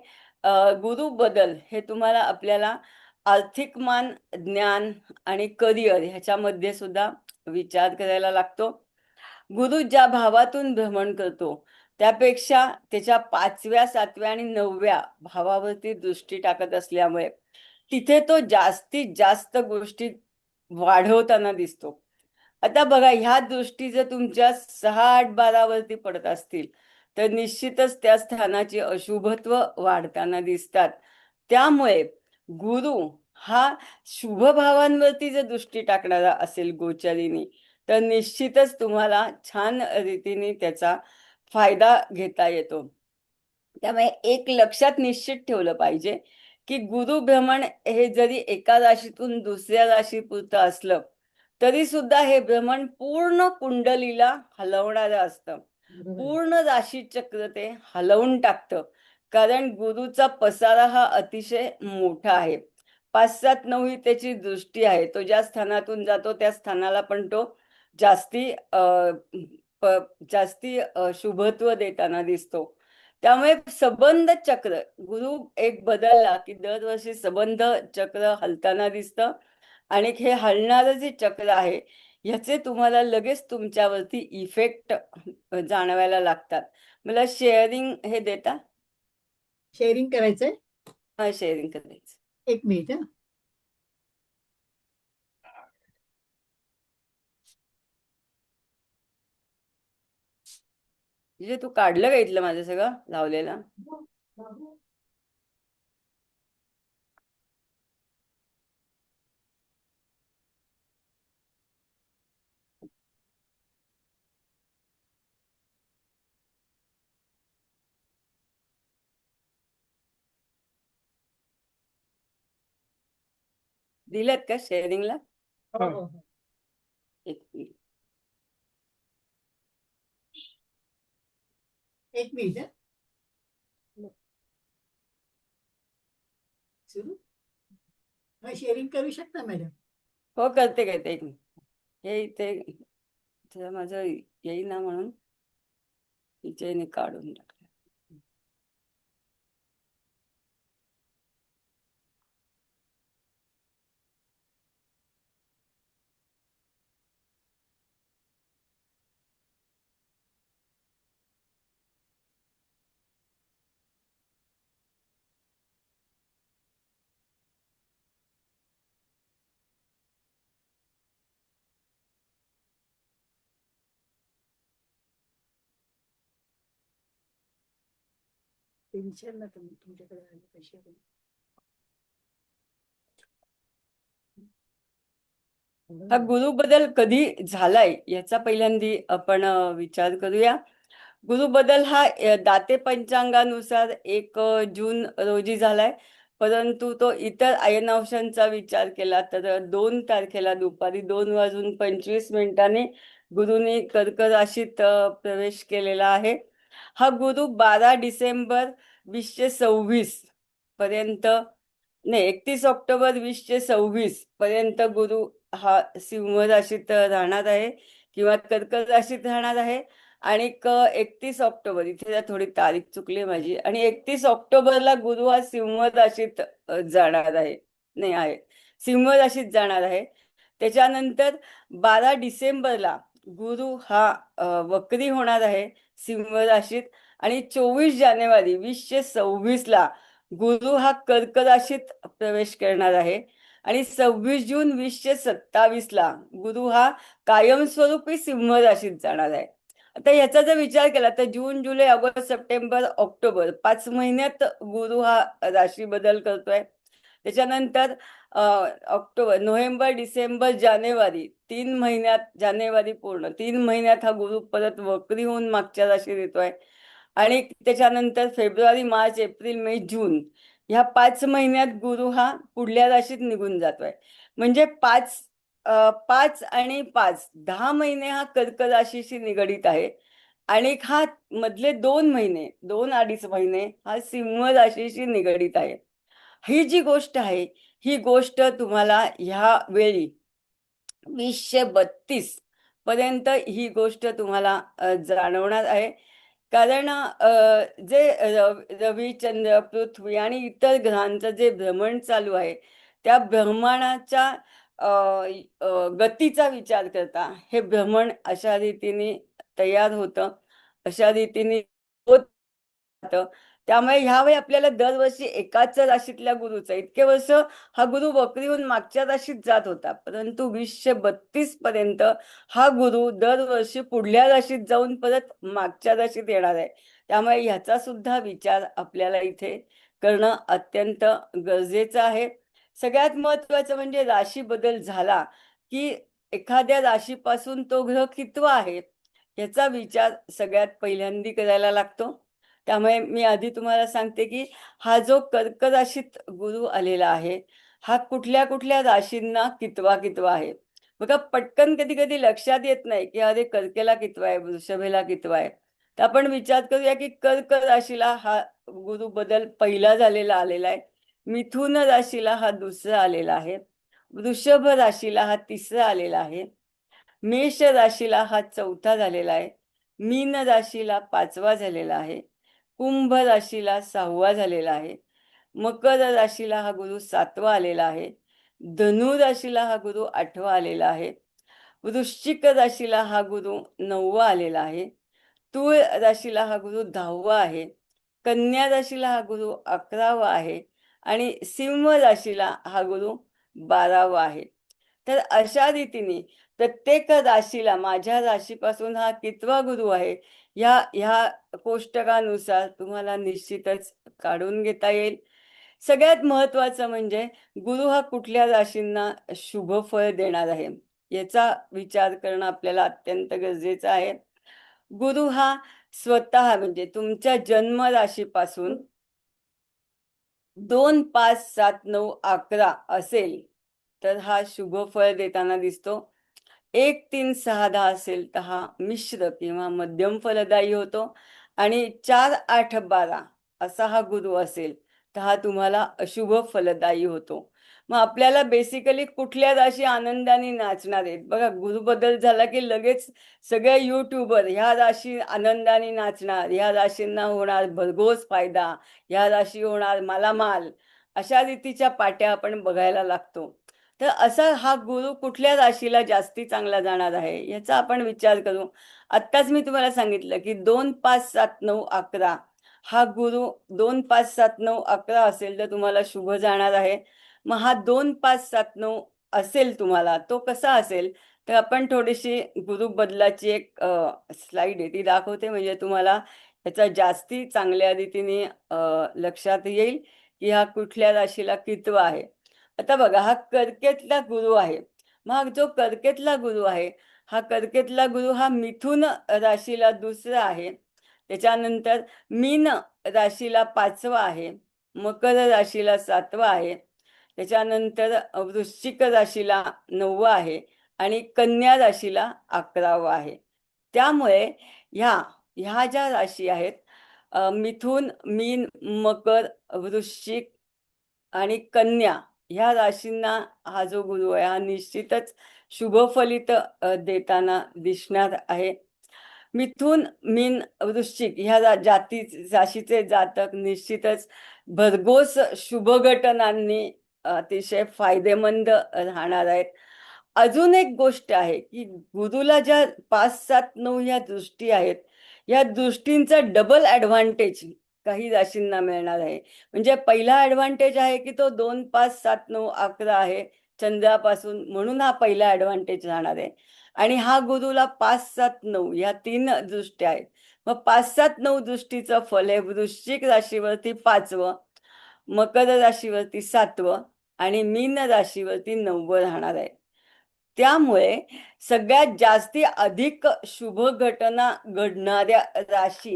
गुरु बदल हे तुम्हाला आपल्याला आर्थिक मान, ज्ञान आणि करिअर ह्याच्यामध्ये सुद्धा विचार करायला लागतो. गुरु ज्या भावातून भ्रमण करतो त्यापेक्षा त्याच्या 5व्या, 7व्या आणि 9व्या भावावरती दृष्टी टाकत असल्यामुळे तिथे तो जास्तीत जास्त गोष्टी वाढवताना दिसतो. आता बघा, ह्या दृष्टी जर तुमच्या 6, 8, 12 वरती पडत असतील तर निश्चितच त्या स्थानाचे अशुभत्व वाढताना दिसतात. त्यामुळे गुरु हा शुभ भावांवरती जर दृष्टी टाकणारा असेल गोचारीने तर निश्चितच तुम्हाला छान रीतीने त्याचा फायदा घेता येतो. त्यामुळे एक लक्षात निश्चित ठेवलं पाहिजे की गुरुभ्रमण हे जरी एका राशीतून दुसऱ्या राशीपुरतं असलं तरी सुद्धा हे भ्रमण पूर्ण कुंडलीला हलवणारं असतं. बरोबर आहे. पूर्ण राशीचक्र ते हलवून टाकतं. कारण गुरुचा पसारा हा अतिशय मोठा आहे. 5, 7, 9 ही त्याची दृष्टी आहे. तो ज्या स्थानातून जातो त्या स्थानाला पण तो जास्ती शुभत्व देताना दिसतो. त्यामुळे संबंध चक्र गुरु एक बदलला की दरवर्षी संबंध चक्र हलताना दिसतं. आणि हे हलणारं जे चक्र आहे ह्याचे तुम्हाला लगेच तुमच्यावरती इफेक्ट जाणवायला लागतात. मला शेअरिंग हे देता? शेअरिंग करायचंय. हा, शेअरिंग करायचं. 1 मिनिट हा. म्हणजे तू काढलं का इथलं माझं सगळं लावलेलं? दिलेत का शेअरिंगला? हो, हो, हो. एक मिनिट. 1 मिनिट हा. सुरू. हा, शेअरिंग करू शकता मॅडम. हो, करते करते, एक मिनिट. हे इथे जरा माझं येईना म्हणून हिच्याने काढून टाकलं. टेन्शन ना तुम्ही तुमच्याकडे आले कसे हा गुरु बदल कधी झालाय याचा पहिल्यांदी आपण विचार करूया. गुरु बदल हा दाते पंचांगानुसार 1 जून रोजी झालाय. परंतु तो इतर अयनांशांचा विचार केला तर 2 तारखेला दुपारी 2:25 गुरुने कर्क राशीत प्रवेश केलेला आहे. हा गुरु 12 डिसेंबर 2026 पर्यंत, नाही, 31 ऑक्टोबर 2026 पर्यंत गुरु हा सिंह राशीत राहणार आहे किंवा कर्क राशीत राहणार आहे. आणि 31 ऑक्टोबर, इथे जरा थोडी तारीख चुकली माझी, आणि 31 ऑक्टोबरला गुरु हा सिंह राशीत जाणार आहे, नाही आहे, सिंह राशीत जाणार आहे. त्याच्यानंतर 12 डिसेंबरला गुरु हा वक्री होणार आहे सिंह राशीत. आणि 24 जानेवारी 2026 ला गुरु हा कर्क राशीत प्रवेश करणार आहे. आणि 26 जून 2027 ला गुरु हा कायमस्वरूपी सिंह राशीत जाणार आहे. आता याचा जर विचार केला तर जून, जुलै, ऑगस्ट, सप्टेंबर, ऑक्टोबर 5 महिन्यात गुरु हा राशी बदल करतोय. त्याच्यानंतर ऑक्टोबर, नोव्हेंबर, डिसेंबर, जानेवारी 3 महिन्यात, जानेवारी पूर्ण 3 महिन्यात हा गुरु परत वक्री होऊन मागच्या राशीत येतोय. आणि त्याच्यानंतर फेब्रुवारी, मार्च, एप्रिल, मे, जून ह्या 5 महिन्यात गुरु हा पुढल्या राशीत निघून जातोय. म्हणजे 5 आणि 5 10 महिने हा कर्क राशीशी निगडीत आहे. आणि हा मधले 2 महिने, 2 अडीच महिने हा सिंह राशीशी निगडीत आहे. ही जी गोष्ट आहे, ही गोष्ट तुम्हाला ह्या वेळी 2032 पर्यंत ही गोष्ट तुम्हाला जाणवणार आहे. कारण जे रवी, चंद्र, पृथ्वी आणि इतर ग्रहांचं जे भ्रमण चालू आहे, त्या भ्रमणाच्या अ, गतीचा विचार करता हे भ्रमण अशा रीतीने तयार होतं, अशा रीतीने होत जातं. त्यामुळे ह्यावेळी आपल्याला दरवर्षी एकाच राशीतल्या गुरुचा, इतके वर्ष हा गुरु वक्री होऊन मागच्या राशीत जात होता, परंतु 2032 पर्यंत हा गुरु दरवर्षी पुढल्या राशीत जाऊन परत मागच्या राशीत येणार आहे. त्यामुळे ह्याचा सुद्धा विचार आपल्याला इथे करणं अत्यंत गरजेचं आहे. सगळ्यात महत्वाचं म्हणजे राशी बदल झाला की एखाद्या राशीपासून तो ग्रह कितवा आहे याचा विचार सगळ्यात पहिल्यांदी करायला लागतो. त्यामुळे मी आधी तुम्हाला सांगते की हा जो कर्क राशीत गुरु आलेला आहे, हा कुठल्या कुठल्या राशींना कितवा कितवा आहे. बघा, पटकन कधी कधी लक्षात येत नाही की अरे कर्केला कितवा आहे, वृषभेला कितवा आहे. तर आपण विचार करूया की कर्क राशीला हा गुरु बदल पहिला झालेला आलेला आहे. मिथुन राशीला हा दुसरा आलेला आहे. वृषभ राशीला हा तिसरा आलेला आहे. मेष राशीला हा चौथा झालेला आहे. मीन राशीला पाचवा झालेला आहे. कुंभ राशीला 6वा झालेला आहे. मकर राशीला हा गुरु 7वा आलेला आहे. धनु राशीला हा गुरु 8वा आलेला आहे. वृश्चिक राशीला हा गुरु 9वा आलेला आहे. तूळ राशीला हा गुरु 10वा आहे. कन्या राशीला हा गुरु 11वा आहे. आणि सिंह राशीला हा गुरु 12वा आहे. तर अशा रीतीने प्रत्येक राशीला माझ्या राशीपासून हा कितवा गुरु आहे ह्या कोष्टकानुसार तुम्हाला निश्चितच काढून घेता येईल. सगळ्यात महत्वाचं म्हणजे गुरु हा कुठल्या राशींना शुभ फळ देणार आहे याचा विचार करणं आपल्याला अत्यंत गरजेचं आहे. गुरु हा स्वतः म्हणजे तुमच्या जन्म राशीपासून 2, 5, 7, 9, 11 असेल तर हा शुभ फळ देताना दिसतो. 1, 3, 6, 10 असेल तर हा मिश्र किंवा मध्यम फलदायी होतो. आणि 4, 8, 12 असा हा गुरु असेल तर हा तुम्हाला अशुभ फलदायी होतो. मग आपल्याला बेसिकली कुठल्या राशी आनंदाने नाचणार आहेत? बघा, गुरु बदल झाला की लगेच सगळे युट्यूबर ह्या राशी आनंदाने नाचणार, ह्या राशींना होणार भरघोस फायदा, ह्या राशी होणार मालामाल, अशा रीतीच्या पाट्या आपण बघायला लागतो. तर असा हा गुरु कुठल्या राशीला जास्ती चांगला जाणार आहे याचा आपण विचार करू. आत्ताच मी तुम्हाला सांगितलं की 2, 5, 7, 9, 11 हा गुरु 2, 5, 7, 9, 11 असेल तर तुम्हाला शुभ जाणार आहे. मग हा 2, 5, 7, 9 असेल तुम्हाला, तो कसा असेल तर आपण थोडीशी गुरु बदलाची एक स्लाइड आहे ती दाखवते, म्हणजे तुम्हाला याचा जास्ती चांगल्या रीतीने लक्षात येईल की हा कुठल्या राशीला कितवा आहे. आता बघा, हा कर्केतला गुरु आहे. मग जो कर्केतला गुरु आहे, हा कर्केतला गुरु हा मिथुन राशीला दुसरा आहे. त्याच्यानंतर मीन राशीला पाचवा आहे, मकर राशीला सातवा आहे, त्याच्यानंतर वृश्चिक राशीला नववा आहे आणि कन्या राशीला 11वा आहे. त्यामुळे ह्या ह्या ज्या राशी आहेत, मिथुन, मीन, मकर, वृश्चिक आणि कन्या, ह्या राशींना हा जो गुरु आहे हा निश्चितच शुभ फलित देताना दिसणार आहे. मिथुन, मीन, वृश्चिक ह्या राशीचे जातक निश्चितच भरघोस शुभ घटनांनी अतिशय फायदेमंद राहणार आहेत. अजून एक गोष्ट आहे की गुरुला ज्या 5, 7, 9 ह्या दृष्टी आहेत, या दृष्टींचा डबल ऍडव्हान्टेज काही राशींना मिळणार आहे. म्हणजे पहिला ऍडव्हान्टेज आहे की तो 2, 5, 7, 9, 11 आहे चंद्रापासून, म्हणून हा पहिला ऍडव्हान्टेज राहणार आहे. आणि हा गुरुला 5, 7, 9 या 3 दृष्ट्या आहेत. मग 5, 7, 9 दृष्टीचं फल आहे वृश्चिक राशीवरती 5वं, मकर राशीवरती 7वं आणि मीन राशीवरती 9वं राहणार आहे. त्यामुळे सगळ्यात जास्ती अधिक शुभ घटना घडणाऱ्या राशी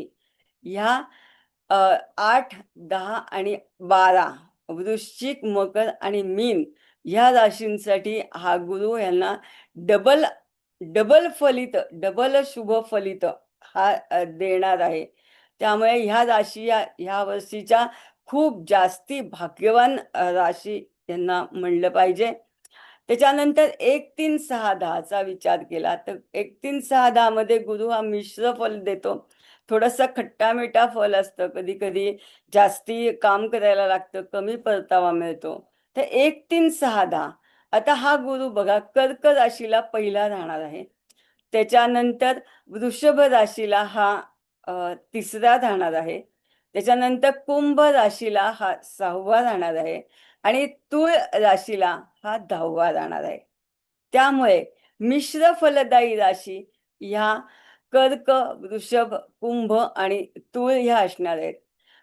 ह्या 8, 10 आणि 12 वृश्चिक, मकर आणि मीन ह्या राशींसाठी हा गुरु यांना डबल डबल फलित, डबल शुभ फलित हा देणार आहे. त्यामुळे ह्या राशी ह्या वर्षीच्या खूप जास्ती भाग्यवान राशी यांना म्हणलं पाहिजे. त्याच्यानंतर 1, 3, 6, 10चा विचार केला तर 1, 3, 6, 10 मध्ये गुरु हा मिश्र फल देतो. थोडंसं खट्टा मिठा फल असतं, कधी कधी जास्ती काम करायला लागतं, कमी परतावा मिळतो. तर 1, 3, 6, 10 आता हा गुरु बघा कर्क राशीला पहिला राहणार आहे. त्याच्यानंतर वृषभ राशीला हा तिसरा राहणार आहे. त्याच्यानंतर कुंभ राशीला हा 6वा राहणार आहे आणि तुळ राशीला हा 10वा राहणार आहे. त्यामुळे मिश्र फलदायी राशी ह्या कर्क, वृषभ, कुंभ आणि तुळ ह्या असणार आहेत.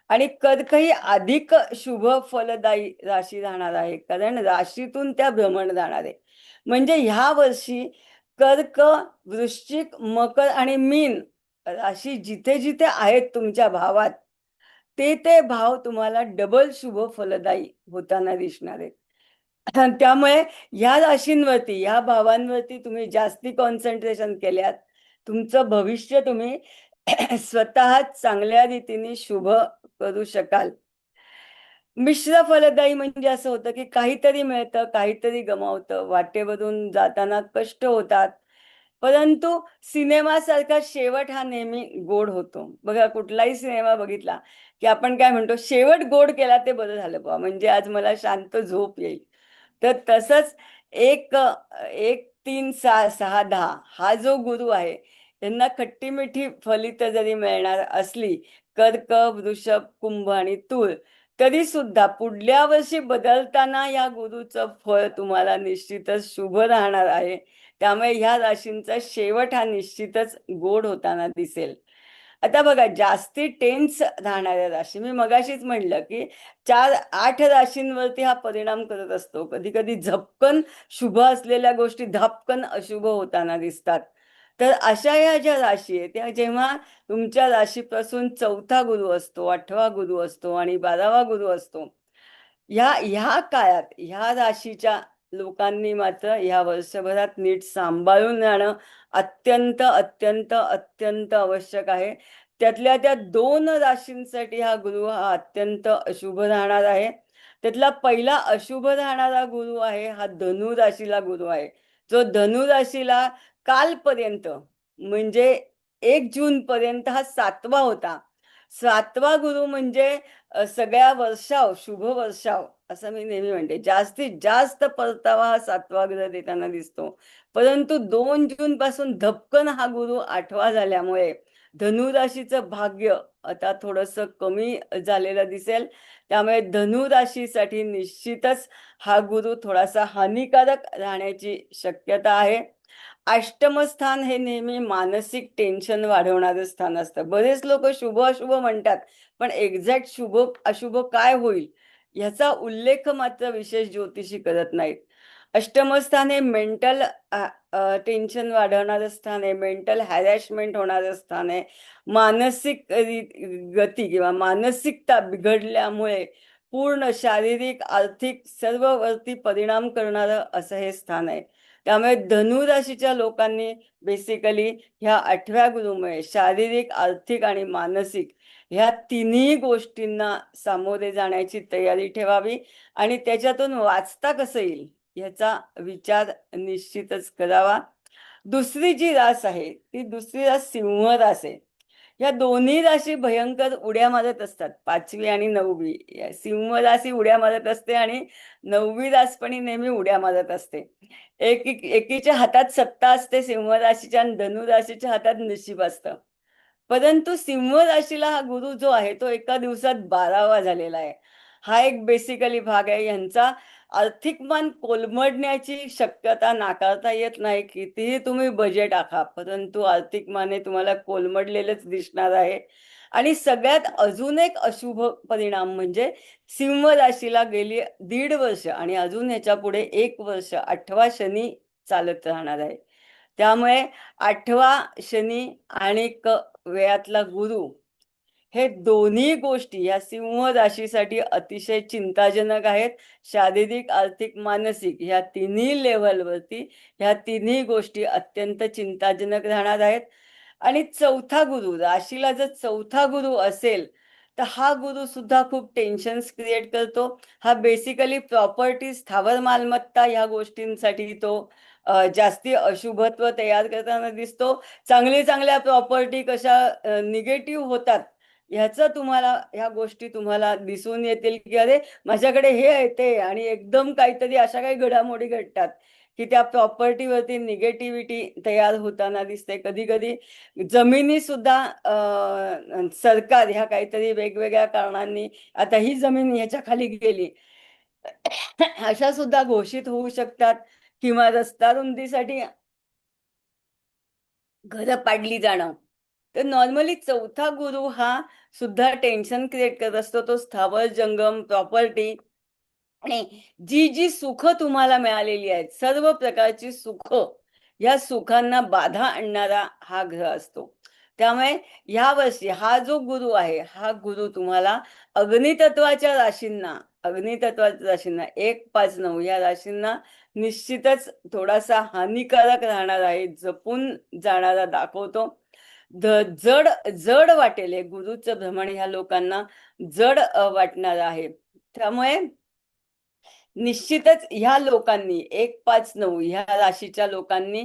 आणि कर्क ही अधिक शुभ फलदायी राशी राहणार आहे, कारण राशीतून त्या भ्रमण जाणार आहे. म्हणजे ह्या वर्षी कर्क, वृश्चिक, मकर आणि मीन राशी जिथे जिथे आहेत तुमच्या भावात, ते भाव तुम्हाला डबल शुभ फलदायी होताना दिसणार आहेत. त्यामुळे ह्या राशींवरती, ह्या भावांवरती तुम्ही जास्ती कॉन्सन्ट्रेशन केल्यात, तुमचं भविष्य तुम्ही स्वतः चांगल्या रीतीने शुभ करू शकाल. मिश्र फलदायी म्हणजे असं होतं की काहीतरी मिळतं, काहीतरी गमावतं, वाटेवरून जाताना कष्ट होतात, परंतु सिनेमासारखा शेवट हा नेहमी गोड होतो. बघा, कुठलाही सिनेमा बघितला की आपण काय म्हणतो, शेवट गोड केला ते बरं झालं बा, म्हणजे आज मला शांत झोप येईल. तर तसंच एक 1, 3, 6, 6, 10 हा जो गुरु आहे, त्यांना खट्टी मिठी फलित जरी मिळणार असली, कर्क, वृषभ, कुंभ आणि तूळ, तरी सुद्धा पुढल्या वर्षी बदलताना या गुरुचं फळ तुम्हाला निश्चितच शुभ राहणार आहे. त्यामुळे ह्या राशींचा शेवट हा निश्चितच गोड होताना दिसेल. आता बघा, जास्ती टेन्स राहणाऱ्या राशी, मी मगाशीच म्हणलं की 4, 8 राशींवरती हा परिणाम करत असतो. कधी कधी झपकन शुभ असलेल्या गोष्टी धपकन अशुभ होताना दिसतात. तर अशा या ज्या राशी आहेत, त्या जेव्हा तुमच्या राशीपासून 4था गुरु असतो, 8वा गुरु असतो आणि 12वा गुरु असतो, ह्या काळात ह्या राशीच्या लोकांनी मात्र ह्या वर्षभरात नीट सांभाळून राहणं अत्यंत अत्यंत अत्यंत आवश्यक आहे. त्यातल्या त्या 2 राशींसाठी हा गुरु हा अत्यंत अशुभ राहणार आहे. त्यातला पहिला अशुभ राहणारा गुरु आहे हा धनु राशीला गुरु आहे, जो धनु राशीला कालपर्यंत म्हणजे 1 जून पर्यंत हा 7वा होता. 7वा गुरु म्हणजे सगळ्या वर्षाव, शुभ वर्षाव असं मी नेहमी म्हणते. जास्तीत जास्त परतावा हा 7वा ग्रह देताना दिसतो. परंतु 2 जून पासून धपकन हा गुरु 8वा झाल्यामुळे धनु राशीचं भाग्य आता थोडंसं कमी झालेलं दिसेल. त्यामुळे धनु राशीसाठी निश्चितच हा गुरु थोडासा हानिकारक राहण्याची शक्यता आहे. अष्टम स्थान हे नेहमी मानसिक टेन्शन वाढवणारं स्थान असतं. बरेच लोक शुभ अशुभ म्हणतात, पण एक्झॅक्ट शुभ अशुभ काय होईल ह्याचा उल्लेख मात्र विशेष ज्योतिषी करत नाहीत. अष्टम स्थान हे मेंटल टेन्शन वाढवणारं स्थान आहे, मेंटल हॅरॅशमेंट होणारं स्थान आहे, मानसिक गती किंवा मानसिकता बिघडल्यामुळे पूर्ण शारीरिक आर्थिक सर्ववरती परिणाम करणारं असं हे स्थान आहे. त्यामुळे धनुराशीच्या लोकांनी बेसिकली ह्या 8व्या गुरुमुळे शारीरिक, आर्थिक आणि मानसिक ह्या तिन्ही गोष्टींना सामोरे जाण्याची तयारी ठेवावी आणि त्याच्यातून वाचता कसं येईल ह्याचा विचार निश्चितच करावा. दुसरी जी रास आहे ती दुसरी रास सिंह रास आहे. या दोन्ही राशी भयंकर उड्या मारत असतात, 5वी आणि 9वी. सिंह राशी उड्या मारत असते आणि 9वी रास पण ही नेहमी उड्या मारत असते. एकीच्या हातात सत्ता असते सिंह राशीच्या आणि धनु राशीच्या हातात नशीब असतं. परंतु सिंह राशीला हा गुरु जो आहे तो एका दिवसात 12वा झालेला आहे. हा एक बेसिकली भाग आहे. यांचा आर्थिक मान कोलमडण्याची शक्यता नाकारता येत नाही. कितीही तुम्ही बजेट आखा, परंतु आर्थिक माने तुम्हाला कोलमडलेलंच दिसणार आहे. आणि सगळ्यात अजून एक अशुभ परिणाम म्हणजे सिंह राशीला गेली 1.5 वर्ष आणि अजून ह्याच्या पुढे 1 वर्ष 8वा शनी चालत राहणार आहे. त्यामुळे 8वा शनी आणि वेळातला गुरु हे दोन्ही गोष्टी या सिंह राशीसाठी अतिशय चिंताजनक आहेत. शारीरिक, आर्थिक, मानसिक ह्या तिन्ही लेव्हलवरती ह्या तिन्ही गोष्टी अत्यंत चिंताजनक राहणार आहेत. आणि चौथा गुरु, राशीला जर चौथा गुरु असेल तर हा गुरु सुद्धा खूप टेन्शन्स क्रिएट करतो. हा बेसिकली प्रॉपर्टी, स्थावर मालमत्ता ह्या गोष्टींसाठी तो जास्ती अशुभत्व तयार करताना दिसतो. चांगल्या प्रॉपर्टी कशा निगेटिव्ह होतात ह्याचं तुम्हाला, ह्या गोष्टी तुम्हाला दिसून येतील की अरे माझ्याकडे हे आहे ते, आणि एकदम काहीतरी अशा काही घडामोडी घडतात की त्या प्रॉपर्टीवरती निगेटिव्हिटी तयार होताना दिसते. कधी कधी जमिनी सुद्धा सरकार ह्या काहीतरी वेगवेगळ्या कारणांनी आता ही जमीन ह्याच्या खाली गेली अशा सुद्धा घोषित होऊ शकतात. किंवा रस्ता रुंदीसाठी घरं पाडली जाणं. तर नॉर्मली चौथा गुरु हा सुद्धा टेन्शन क्रिएट करत असतो. तो स्थावर जंगम प्रॉपर्टी आणि जी जी सुख तुम्हाला मिळालेली आहेत, सर्व प्रकारची सुख, या सुखांना बाधा आणणारा हा ग्रह असतो. त्यामुळे या वर्षी हा जो गुरु आहे, हा गुरु तुम्हाला अग्नितत्वाच्या राशींना 1, 5, 9 या राशींना निश्चितच थोडासा हानिकारक राहणार आहे, जपून जाणारा दाखवतो. जड जड वाटेल, हे गुरुचं भ्रमण ह्या लोकांना जड वाटणार आहे. त्यामुळे निश्चितच ह्या लोकांनी 1, 5, 9 ह्या राशीच्या लोकांनी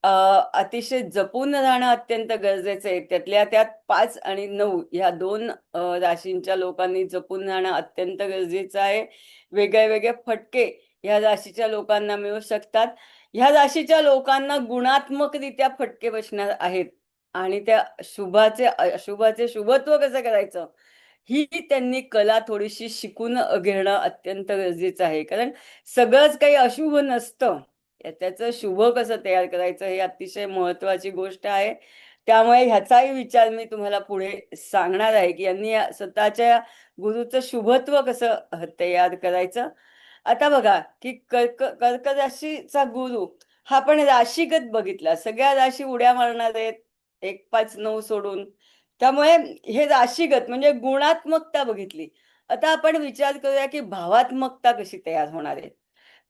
अतिशय जपून राहणं अत्यंत गरजेचं आहे. त्यातल्या त्यात 5 आणि 9 ह्या 2 राशींच्या लोकांनी जपून राहणं अत्यंत गरजेचं आहे. वेगळे वेगळे फटके ह्या राशीच्या लोकांना मिळू शकतात. ह्या राशीच्या लोकांना गुणात्मकरित्या फटके बसणार आहेत आणि त्या शुभाचे अशुभाचे शुभत्व कसं करायचं ही त्यांनी कला थोडीशी शिकून घेणं अत्यंत गरजेचं आहे. कारण सगळंच काही अशुभ नसतं, त्याचं शुभ कसं तयार करायचं हे अतिशय महत्वाची गोष्ट आहे. त्यामुळे ह्याचाही विचार मी तुम्हाला पुढे सांगणार आहे की यांनी स्वतःच्या गुरुचं शुभत्व कसं तयार करायचं. आता बघा की कर्क राशीचा गुरु हा पण राशीगत बघितला, सगळ्या राशी उड्या मारणार आहेत 1, 5, 9 सोडून. त्यामुळे हे राशीगत म्हणजे गुणात्मकता बघितली. आता आपण विचार करूया की भावात्मकता कशी तयार होणार आहे.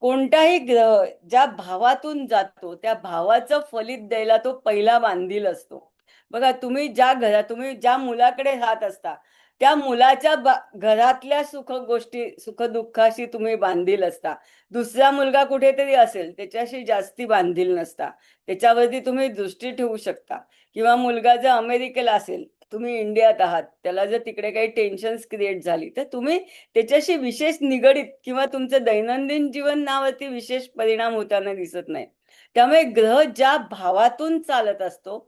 कोणताही ग्रह ज्या भावातून जातो त्या भावाचं फलित द्यायला तो पहिला बांधील असतो. बघा, तुम्ही ज्या मुलाकडे राहत असता त्या मुलाच्या घरातल्या सुखदुःखाशी तुम्ही बांधील असता. दुसरा मुलगा कुठेतरी असेल त्याच्याशी जास्ती बांधील नसता, त्याच्यावरती तुम्ही दृष्टी ठेवू शकता. किंवा मुलगा जर अमेरिकेला असेल, तुम्ही इंडियात आहात, त्याला जर तिकडे काही टेन्शन्स क्रिएट झाली तर तुम्ही त्याच्याशी विशेष निगडीत किंवा तुमचं दैनंदिन जीवनावरती विशेष परिणाम होताना दिसत नाही. त्यामुळे ग्रह ज्या भावातून चालत असतो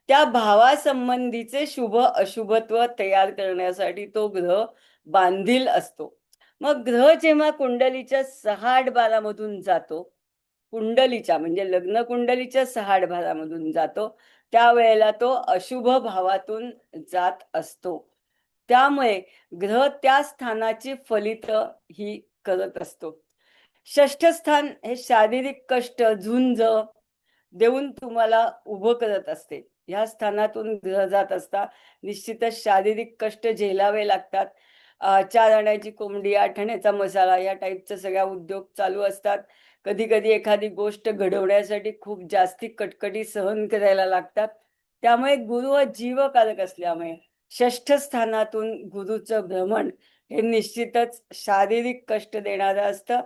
त्या भावासंबंधीचे शुभ अशुभत्व तयार करण्यासाठी तो ग्रह बांधील असतो. मग ग्रह जेव्हा कुंडलीच्या 6, 8, 12 मधून जातो कुंडलीच्या म्हणजे लग्न कुंडलीच्या 6 भारामधून जातो, त्यावेळेला तो अशुभ भावातून जात असतो. त्यामुळे ग्रह त्या स्थानाची फलित ही करत असतो. षष्ठ स्थान हे शारीरिक कष्ट, झुंज देऊन तुम्हाला उभं करत असते. ह्या स्थानातून ग्रह जात असता निश्चितच शारीरिक कष्ट झेलावे लागतात. 4 आण्याची कोंबडी, 8 आण्याचा मसाला या टाईपचे सगळ्या उद्योग चालू असतात. कधी कधी एखादी गोष्ट घडवण्यासाठी खूप जास्ती कटकटी सहन करायला लागतात. त्यामुळे गुरु हा जीवकारक असल्यामुळे षष्ठ स्थानातून गुरुचं भ्रमण हे निश्चितच शारीरिक कष्ट देणारं असतं.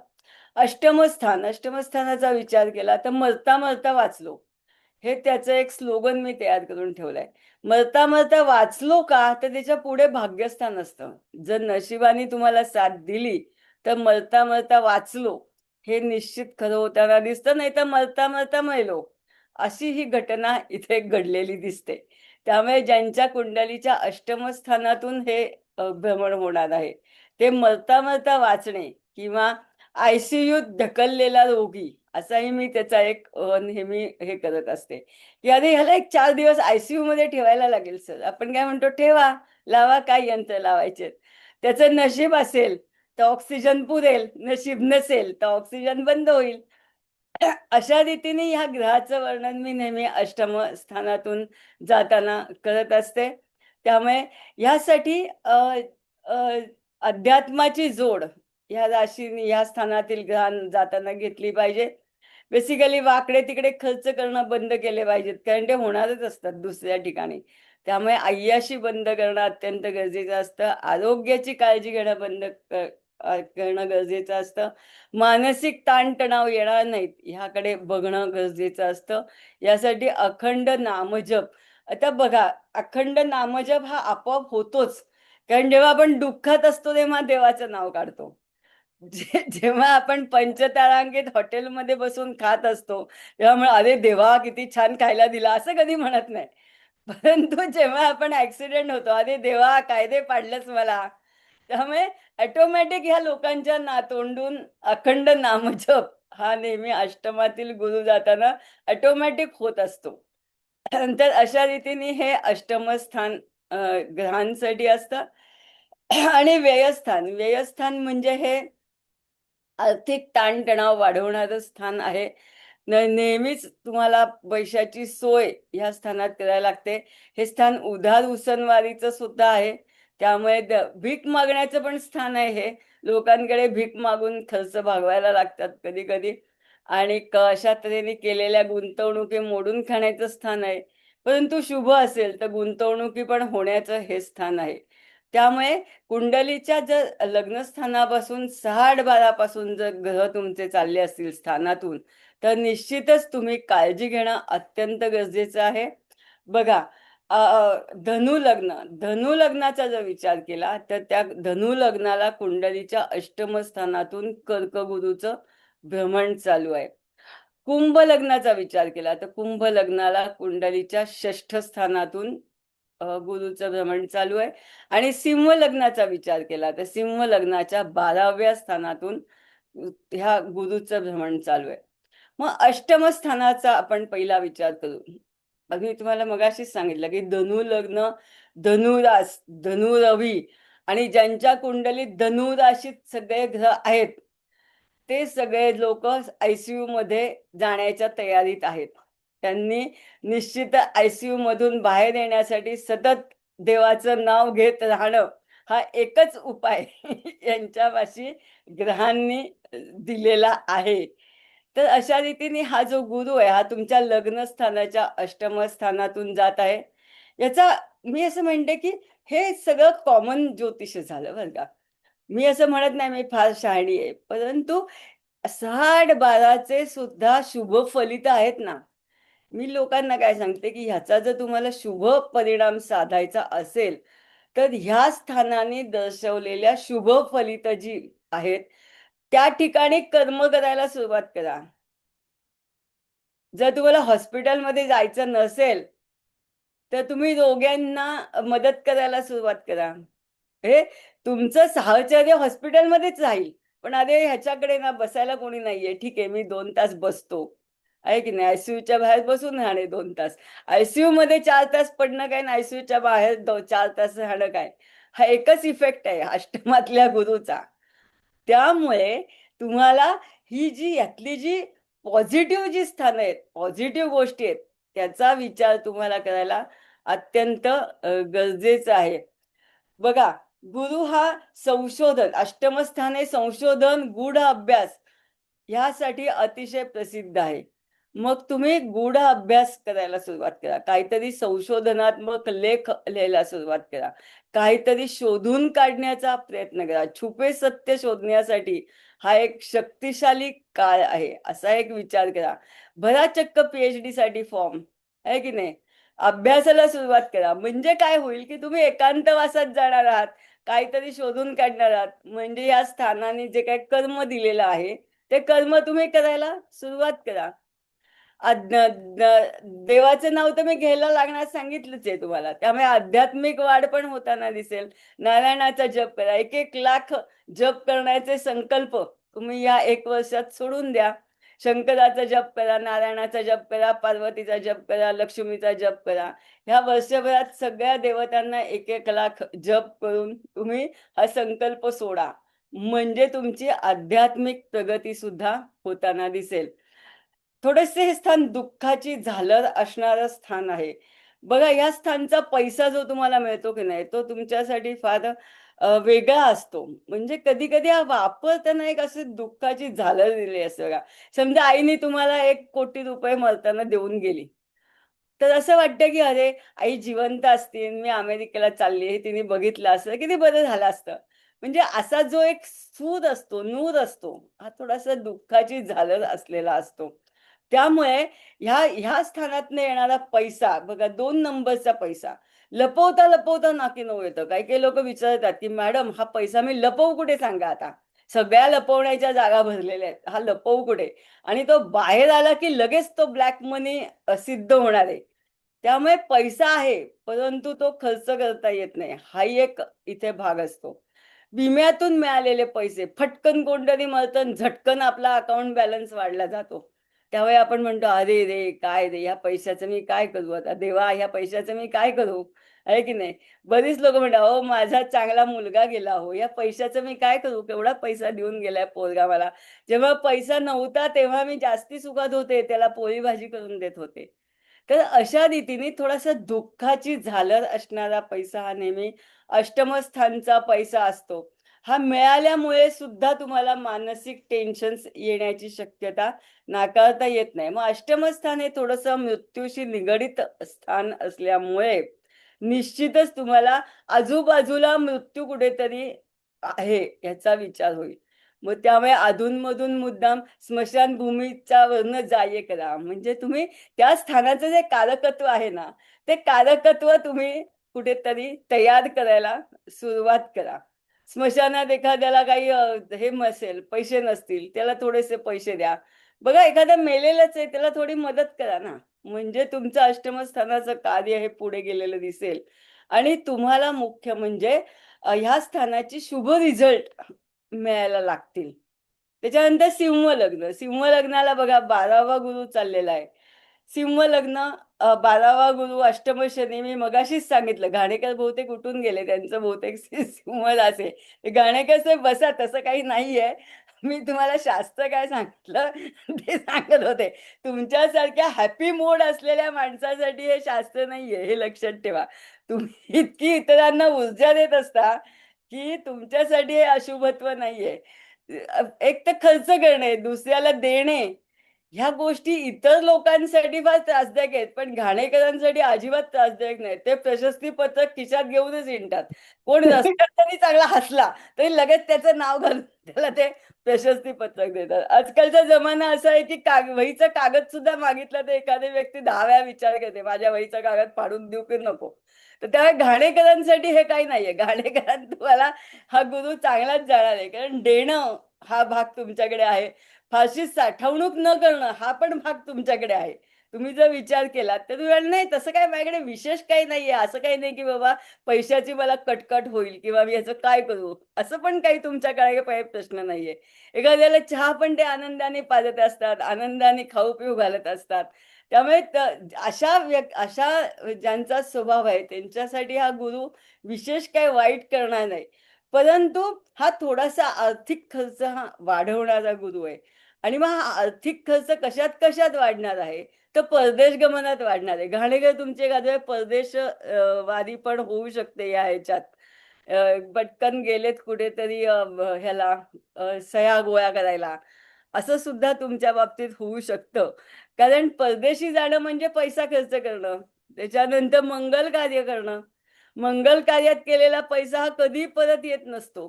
अष्टमस्थानाचा विचार केला तर मरता मरता वाचलो, हे त्याचं एक स्लोगन मी तयार करून ठेवलंय. मरता मरता वाचलो का तर त्याच्या पुढे भाग्यस्थान असतं. जर नशिबाने तुम्हाला साथ दिली तर मरता मरता वाचलो हे निश्चित खरं होताना दिसतं, नाही तर मरता मरता मेलो अशी ही घटना इथे घडलेली दिसते. त्यामुळे ज्यांच्या कुंडलीच्या अष्टमस्थानातून हे भ्रमण होणार आहे ते मरता मरता वाचणे किंवा आयसीयूत ढकललेला रोगी असाही मी त्याचा एक नेहमी हे करत असते, की अरे ह्याला एक 4 दिवस आयसीयू मध्ये ठेवायला लागेल सर. आपण काय म्हणतो, ठेवा, लावा, काय यंत्र लावायचे. त्याचं नशीब असेल तर ऑक्सिजन पुरेल, नशीब नसेल तर ऑक्सिजन बंद होईल. अशा रीतीने ह्या ग्रहाचं वर्णन मी नेहमी अष्टम स्थानातून जाताना करत असते. त्यामुळे ह्यासाठी अ, अध्यात्माची जोड ह्या राशीने ह्या स्थानातील ग्रहां जाताना घेतली पाहिजे. बेसिकली वाकडे तिकडे खर्च करणं बंद केले पाहिजेत, कारण ते होणारच असतात दुसऱ्या ठिकाणी. त्यामुळे अय्याशी बंद करणं अत्यंत गरजेचं असतं. आरोग्याची काळजी घेणं करणं गरजेचं असतं. मानसिक ताणतणाव येणार नाहीत ह्याकडे बघणं गरजेचं असतं. यासाठी अखंड नामजप. आता बघा, अखंड नामजप हा आपोआप होतोच, कारण जेव्हा आपण दुःखात असतो तेव्हा देवाचं नाव काढतो. जेव्हा आपण पंचतारांकित हॉटेलमध्ये बसून खात असतो तेव्हा अरे देवा किती छान खायला दिला असं कधी म्हणत नाही. परंतु जेव्हा आपण ऍक्सिडेंट होतो, अरे देवा कायदे पाडलंच मला. त्यामुळे ऑटोमॅटिक ह्या लोकांच्या तोंडून अखंड नामजप हा नेहमी अष्टमातील गुरु जाताना ऑटोमॅटिक होत असतो. तर अशा रीतीने हे अष्टम स्थान ग्रहांसाठी असतं. आणि व्ययस्थान म्हणजे हे आर्थिक ताणतणाव वाढवणारं स्थान आहे. नेहमीच तुम्हाला पैशाची सोय ह्या स्थानात करायला लागते. हे स्थान उधार उसनवारीचं सुद्धा आहे. त्यामुळे भीक मागण्याचं पण स्थान आहे हे. लोकांकडे भीक मागून खर्च भागवायला लागतात कधी कधी. आणि अशा तऱ्हेने केलेल्या गुंतवणुकी मोडून खाण्याचं स्थान आहे. परंतु शुभ असेल तर गुंतवणुकी पण होण्याचं हे स्थान आहे. त्यामुळे कुंडलीच्या जर लग्नस्थानापासून 6-12 जर ग्रह तुमचे चालले असतील स्थानातून, तर निश्चितच तुम्ही काळजी घेणं अत्यंत गरजेचं आहे. बघा, धनु लग्नाचा जर विचार केला तर त्या धनु लग्नाला कुंडलीच्या अष्टम स्थानातून कर्कगुरूचं भ्रमण चालू आहे. कुंभ लग्नाचा विचार केला तर कुंभ लग्नाला कुंडलीच्या षष्ठ स्थानातून गुरुचं भ्रमण चालू आहे. आणि सिंह लग्नाचा विचार केला तर सिंह लग्नाच्या 12व्या स्थानातून ह्या गुरुचं भ्रमण चालू आहे. मग अष्टम स्थानाचा आपण पहिला विचार करू. मी तुम्हाला मगाशीच सांगितलं की धनु लग्न, धनुरास, धनु रवी आणि ज्यांच्या कुंडलीत धनु राशीत सगळे ग्रह आहेत ते सगळे लोक आयसीयू मध्ये जाण्याच्या तयारीत आहेत. त्यांनी निश्चित आयसीयू मधून बाहेर येण्यासाठी सतत देवाचं नाव घेत राहणं हा एकच उपाय यांच्यापाशी ग्रहांनी दिलेला आहे. तर अशा रीतीने हा जो गुरु आहे हा तुमच्या लग्न स्थानाच्या अष्टम स्थानातून जात आहे. याचा मी असं म्हणते की हे सगळं कॉमन ज्योतिष झालं बरं का. मी असं म्हणत नाही मी फार शहाणी आहे, परंतु 6-12चे सुद्धा शुभ फलित आहेत ना. मी लोकांना काय सांगते की ह्याचा जर तुम्हाला शुभ परिणाम साधायचा असेल तर ह्या स्थानाने दर्शवलेल्या शुभ फलित जी आहेत त्या ठिकाणी कर्म करायला सुरुवात करा. जर तुम्हाला हॉस्पिटलमध्ये जायचं नसेल तर तुम्ही रोग्यांना मदत करायला सुरुवात करा. हे तुमचं साहचर्य हॉस्पिटलमध्येच राहील, पण अरे ह्याच्याकडे ना बसायला कोणी नाहीये, ठीक आहे मी 2 तास बसतो, आहे की नाही. आयसीयूच्या बाहेर बसून राहणे 2 तास, आयसीयू मध्ये 4 तास पडणं काय, आणि आयसीयूच्या बाहेर 4 तास राहणं काय, हा एकच इफेक्ट आहे अष्टमातल्या गुरुचा. त्यामुळे तुम्हाला ही जी यातली जी पॉझिटिव्ह जी स्थानं आहेत, पॉझिटिव्ह गोष्टी आहेत, त्याचा विचार तुम्हाला करायला अत्यंत गरजेचं आहे. बघा, गुरु हा संशोधन, अष्टमस्थाने संशोधन, गूढ अभ्यास ह्यासाठी अतिशय प्रसिद्ध आहे. मग तुम्ही गूढ अभ्यास करायला सुरुवात करा, काहीतरी संशोधनात्मक लेख लिहायला सुरुवात करा, काहीतरी शोधून काढण्याचा प्रयत्न करा. छुपे सत्य शोधण्यासाठी हा एक शक्तिशाली काळ आहे, असा एक विचार करा. भरा चक्क पीएचडी साठी फॉर्म, आहे की नाही. अभ्यासाला सुरुवात करा. म्हणजे काय होईल की तुम्ही एकांतवासात जाणार आहात, काहीतरी शोधून काढणार आहात. म्हणजे या स्थानाने जे काही कर्म दिलेलं आहे ते कर्म तुम्ही करायला सुरुवात करा. देवाचं नाव तर मी घ्यायला लागणार सांगितलंच आहे तुम्हाला, त्यामुळे आध्यात्मिक वाढ पण होताना दिसेल. नारायणाचा जप करा, 1-1 लाख जप करण्याचे संकल्प तुम्ही या 1 वर्षात सोडून द्या. शंकराचा जप करा, नारायणाचा जप करा, पार्वतीचा जप करा, लक्ष्मीचा जप करा. ह्या वर्षभरात सगळ्या देवतांना 1-1 लाख जप करून तुम्ही हा संकल्प सोडा. म्हणजे तुमची आध्यात्मिक प्रगती सुद्धा होताना दिसेल. थोडेसे हे स्थान दुःखाची झालर असणारं स्थान आहे. बघा, या स्थानचा पैसा जो तुम्हाला मिळतो की नाही, तो तुमच्यासाठी फार वेगळा असतो. म्हणजे कधी-कधी हा वापरताना एक अशी दुःखाची झालर दिली असते बघा. समजा आईने तुम्हाला 1 कोटी रुपये मरताना देऊन गेली. तर असं वाटतं की अरे, आई जिवंत असती आणि मी अमेरिकेला चालली, हे तिने बघितलं असतं, किती बरं झालं असतं. म्हणजे असा जो एक सूर असतो, नूर असतो, हा थोडासा दुःखाची झालर असलेला असतो. त्यामुळे ह्या ह्या स्थानातनं येणारा पैसा बघा, 2 नंबरचा पैसा लपवता लपवता नाकीनऊ येतं. काही काही लोक विचारतात की मॅडम, हा पैसा मी लपवू कुठे सांगा आता. सगळ्या लपवण्याच्या जागा भरलेल्या आहेत, हा लपवू कुठे. आणि तो बाहेर आला की लगेच तो ब्लॅक मनी सिद्ध होणार आहे. त्यामुळे पैसा आहे, परंतु तो खर्च करता येत नाही, हाही एक इथे भाग असतो. विम्यातून मिळालेले पैसे फटकन कोणतरी मरतं आणि झटकन आपला अकाउंट बॅलन्स वाढला जातो. त्यावेळी आपण म्हणतो, "अरे रे! काय रे! या पैशाचं मी काय करू आता? देवा, ह्या पैशाचं मी काय करू?" आहे की नाही? बरीच लोकं म्हणतात, "अहो, माझा चांगला मुलगा गेला हो. या पैशाचं मी काय करू? केवढा पैसा देऊन गेलाय पोरगा मला. जेव्हा पैसा नव्हता तेव्हा मी जास्ती सुखात होते. त्याला पोळी भाजी करून देत होते." तर अशा रीतीने थोडासा दुःखाची झालर असणारा पैसा हा नेहमी अष्टमस्थानचा पैसा असतो. हा मिळाल्यामुळे सुद्धा तुम्हाला मानसिक टेन्शन्स येण्याची शक्यता नाकारता येत नाही. मग अष्टमस्थान हे थोडंसं मृत्यूशी निगडीत स्थान असल्यामुळे निश्चितच तुम्हाला आजूबाजूला मृत्यू कुठेतरी आहे याचा विचार होईल. मग त्यामुळे अधूनमधून मुद्दाम स्मशानभूमीच्या वरनं जाये करा. म्हणजे तुम्ही त्या स्थानाचं जे कारकत्व आहे ना, ते कारकत्व तुम्ही कुठेतरी तयार करायला सुरुवात करा. स्मशानात एखाद्याला काही हे नसेल, पैसे नसतील, त्याला थोडेसे पैसे द्या. बघा, एखादा मेलेलाच आहे, त्याला थोडी मदत करा ना. म्हणजे तुमचं अष्टमस्थानाचं कार्य हे पुढे गेलेलं दिसेल. आणि तुम्हाला मुख्य म्हणजे ह्या स्थानाची शुभ रिझल्ट मिळायला लागतील. त्याच्यानंतर सिंह लग्न. सिंह लग्नाला बघा 12वा गुरु चाललेला आहे. सिंह लग्न, 12वा गुरु अष्टम शनी. मी मगाशीच सांगितलं, घाणेकर बहुतेक उठून गेले. त्यांचं बहुतेक सिंह रास आहे. ते घाणेकर साहेब बसा, तसं काही नाहीये. मी तुम्हाला शास्त्र काय सांगितलं ते सांगत होते. तुमच्यासारख्या हॅपी मूड असलेल्या माणसासाठी हे शास्त्र नाहीये, हे लक्षात ठेवा. तुम्ही इतकी इतरांना ऊर्जा देत असता, की तुमच्यासाठी हे अशुभत्व नाहीये. एक तर खर्च करणे, दुसऱ्याला देणे, ह्या गोष्टी इतर लोकांसाठी फार त्रासदायक आहेत, पण घाणेकरांसाठी अजिबात त्रासदायक नाहीत. ते प्रशस्ती पत्रक खिशात घेऊनच हिंडतात. कोण रस्त्यात जरी चांगला हसला, तरी लगेच त्याचं नाव घालून त्याला ते प्रशस्ती पत्रक देतात. आजकालचा जमाना असा आहे, की वहीचा कागद सुद्धा मागितला तर एखादी व्यक्ती 10 वेळा विचार करते, माझ्या वहीचा कागद फाडून देऊ की नको. तर त्यामुळे घाणेकरांसाठी हे काही नाहीये. घाणेकरांना तुम्हाला हा गुरु चांगलाच जाणार आहे. कारण देणं हा भाग तुमच्याकडे आहे. फारशी साठवणूक न करणं हा पण भाग तुमच्याकडे आहे. तुम्ही जर विचार केला तर तुम्ही म्हणाल, नाही तसं काय माझ्याकडे विशेष काही नाहीये, असं काही नाही की बाबा पैशाची मला कटकट होईल किंवा मी याचं काय करू, असं पण काही तुमच्याकडे काही प्रश्न नाहीये. एखाद्याला चहा पण ते आनंदाने पाजत असतात, आनंदाने खाऊ पिऊ घालत असतात. त्यामुळे अशा ज्यांचा स्वभाव आहे त्यांच्यासाठी हा गुरु विशेष काही वाईट करणार नाही. परंतु हा थोडासा आर्थिक खर्च हा वाढवणारा गुरु आहे. आणि मग हा आर्थिक खर्च कशात वाढणार आहे? तर परदेश गमनात वाढणार आहे. घाणेकर तुमचे एखादे परदेश वारी पण होऊ शकते या ह्याच्यात. पटकन गेलेत कुठेतरी ह्याला सह्या गोळा करायला. असं सुद्धा तुमच्या बाबतीत होऊ शकतं. कारण परदेशी जाणं म्हणजे पैसा खर्च करणं. त्याच्यानंतर मंगल कार्य करणं. मंगल कार्यात केलेला पैसा हा कधीही परत येत नसतो.